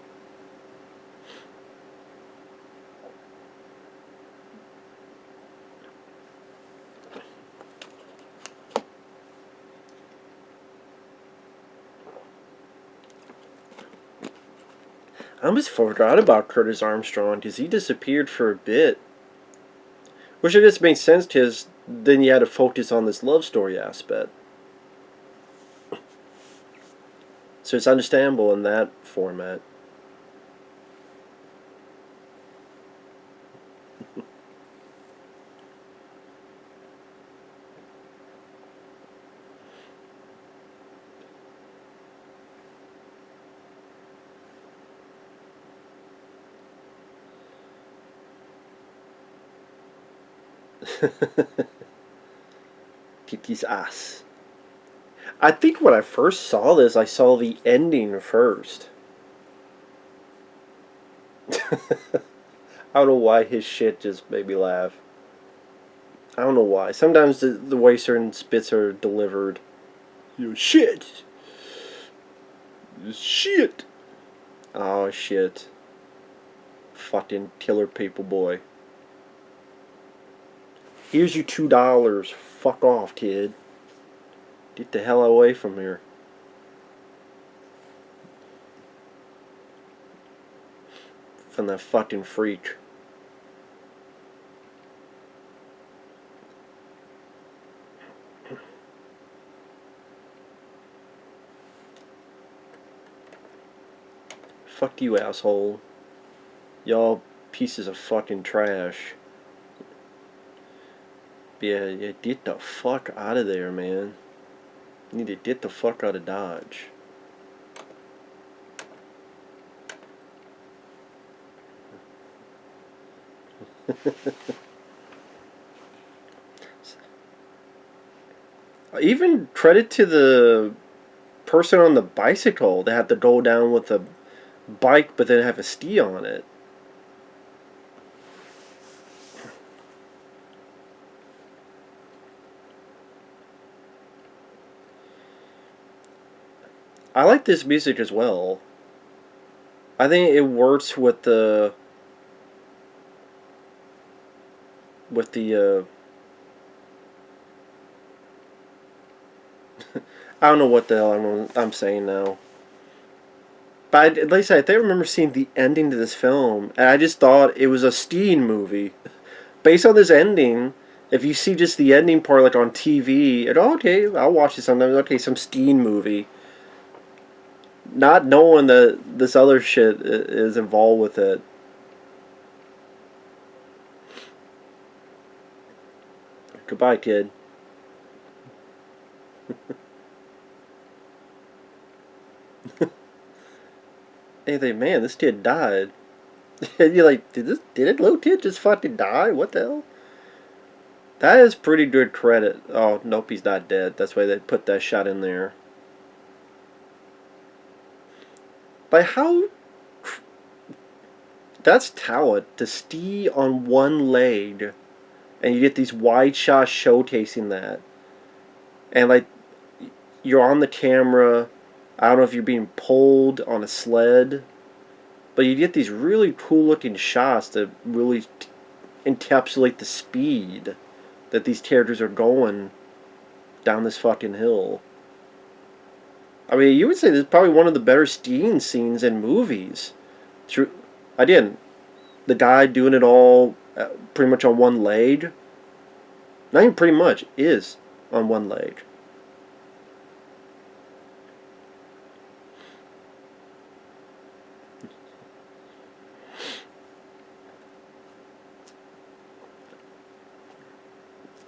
I almost forgot about Curtis Armstrong because he disappeared for a bit. Which I guess makes sense because then you had to focus on this love story aspect. So it's understandable in that format. Kick his ass. I think when I first saw this, I saw the ending first. I don't know why his shit just made me laugh. I don't know why. Sometimes the way certain spits are delivered. You shit! Shit! Oh shit. Fucking killer paper boy. Here's your $2. Fuck off, kid. Get the hell away from here. From that fucking freak. Fuck you, asshole. Y'all pieces of fucking trash. Yeah, get the fuck out of there, man. You need to get the fuck out of Dodge. Even credit to the person on the bicycle that had to go down with a bike but then have a ski on it. I like this music as well. I think it works with the I don't know what the hell I'm saying now. But at least I think I remember seeing the ending to this film, and I just thought it was a skiing movie. Based on this ending, if you see just the ending part like on TV, and okay, I'll watch it sometimes. Okay, some skiing movie. Not knowing that this other shit is involved with it. Goodbye, kid. And you think, man, this kid died. And you're like, did it little kid just fucking die? What the hell? That is pretty good credit. Oh, nope, he's not dead. That's why they put that shot in there. Like, how... That's talent, to ski on one leg, and you get these wide shots showcasing that. And, like, you're on the camera. I don't know if you're being pulled on a sled, but you get these really cool looking shots that really encapsulate the speed that these characters are going down this fucking hill. I mean, you would say this is probably one of the better skiing scenes in movies. True, again, the guy doing it all pretty much on one leg. Not even pretty much, is on one leg.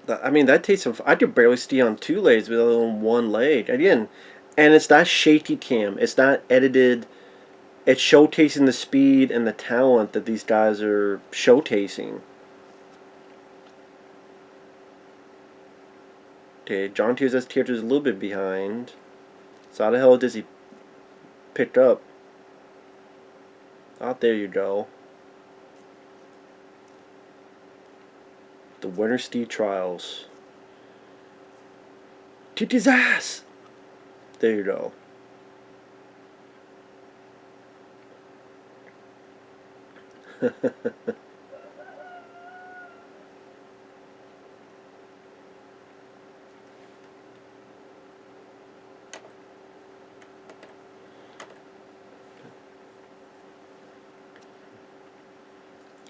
I mean, that takes some. I could barely ski on two legs, with on one leg. Again, and it's not shaky cam. It's not edited. It's showcasing the speed and the talent that these guys are showcasing. Okay, John Cusack's character is a little bit behind. So how the hell does he pick up? Oh, there you go. The Winter Ski Trials. Kick his ass! There you go.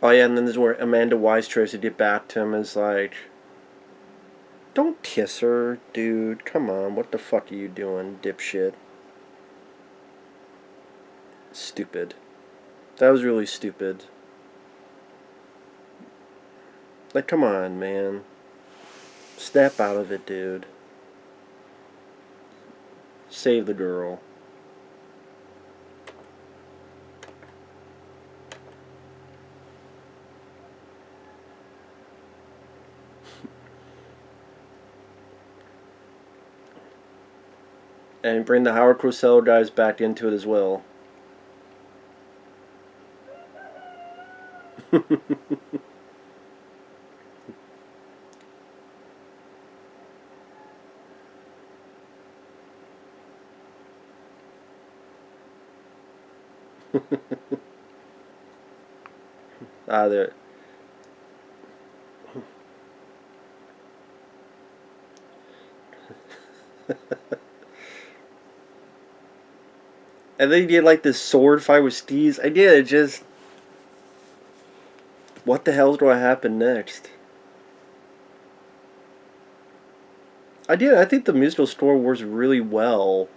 Oh yeah, and then there's where Amanda Wise tries to get back to him is like, don't kiss her, dude. Come on, what the fuck are you doing, dipshit? Stupid. That was really stupid. Like, come on, man. Snap out of it, dude. Save the girl. And bring the Howard Cosell guys back into it as well. There. And then you get like this sword fight with Steve's. I did it just. What the hell's going to happen next? I did. I think the musical score works really well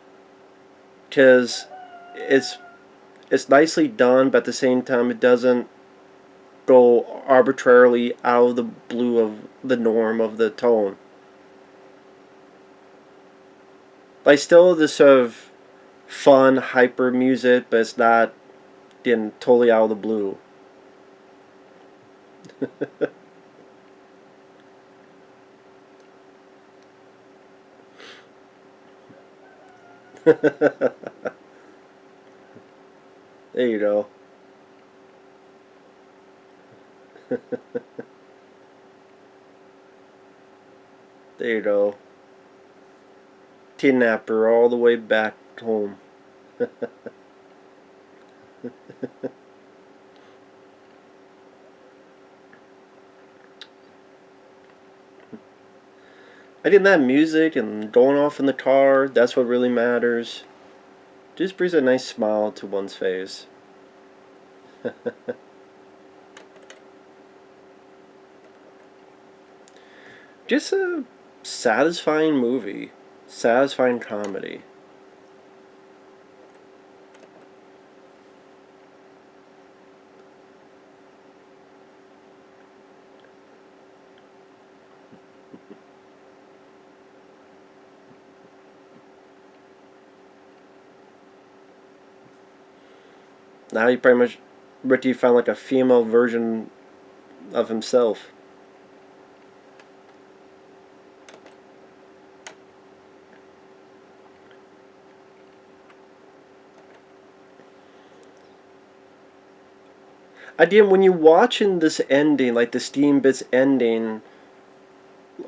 because it's it's nicely done, but at the same time, it doesn't go arbitrarily out of the blue of the norm of the tone. Like still this sort of fun hyper music, but it's not getting totally out of the blue. There you go. There you go. Kidnapper all the way back home. I think that music and going off in the car, that's what really matters. Just brings a nice smile to one's face. Just a satisfying movie. Satisfying comedy. Now he pretty much Ricky found like a female version of himself. I did when you watching this ending, like the Steam Bits ending.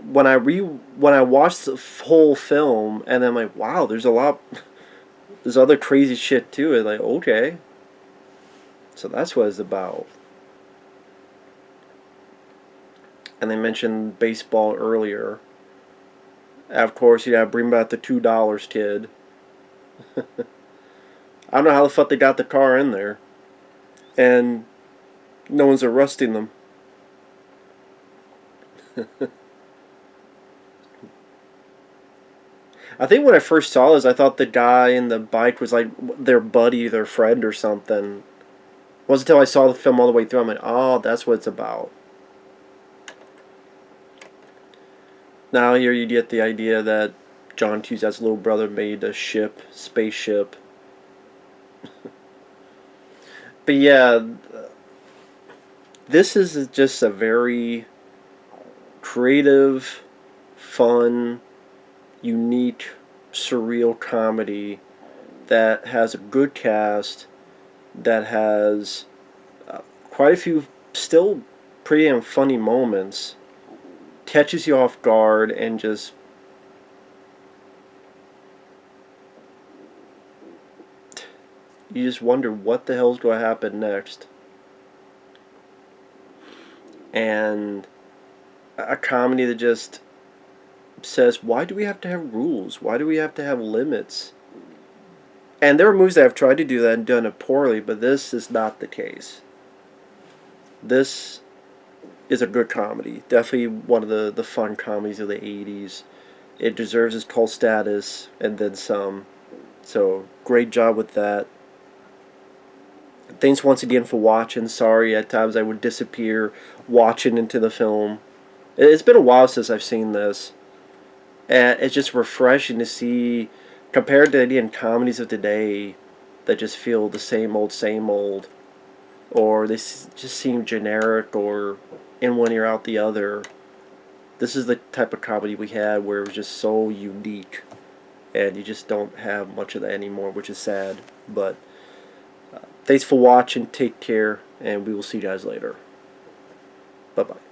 When I watched the whole film, and I'm like, wow, there's a lot, there's other crazy shit to it. Like, okay, so that's what it's about. And they mentioned baseball earlier. Of course, you gotta bring back the $2 kid. I don't know how the fuck they got the car in there, and no one's arresting them. I think when I first saw this, I thought the guy in the bike was like their buddy, their friend, or something. It wasn't until I saw the film all the way through, I'm like, oh, that's what it's about. Now here you get the idea that John Cusack's little brother made a ship, spaceship. But yeah, this is just a very creative, fun, unique, surreal comedy that has a good cast, that has quite a few still pretty and funny moments, catches you off guard, and just you just wonder what the hell's going to happen next. And a comedy that just says, why do we have to have rules? Why do we have to have limits? And there are movies that have tried to do that and done it poorly, but this is not the case. This is a good comedy. Definitely one of the fun comedies of the 80s. It deserves its cult status and then some. So, great job with that. Thanks once again for watching. Sorry, at times I would disappear watching into the film. It's been a while since I've seen this. And it's just refreshing to see, compared to any comedies of today that just feel the same old, or they just seem generic or in one ear out the other. This is the type of comedy we had where it was just so unique, and you just don't have much of that anymore, which is sad. But thanks for watching, take care, and we will see you guys later. Bye-bye.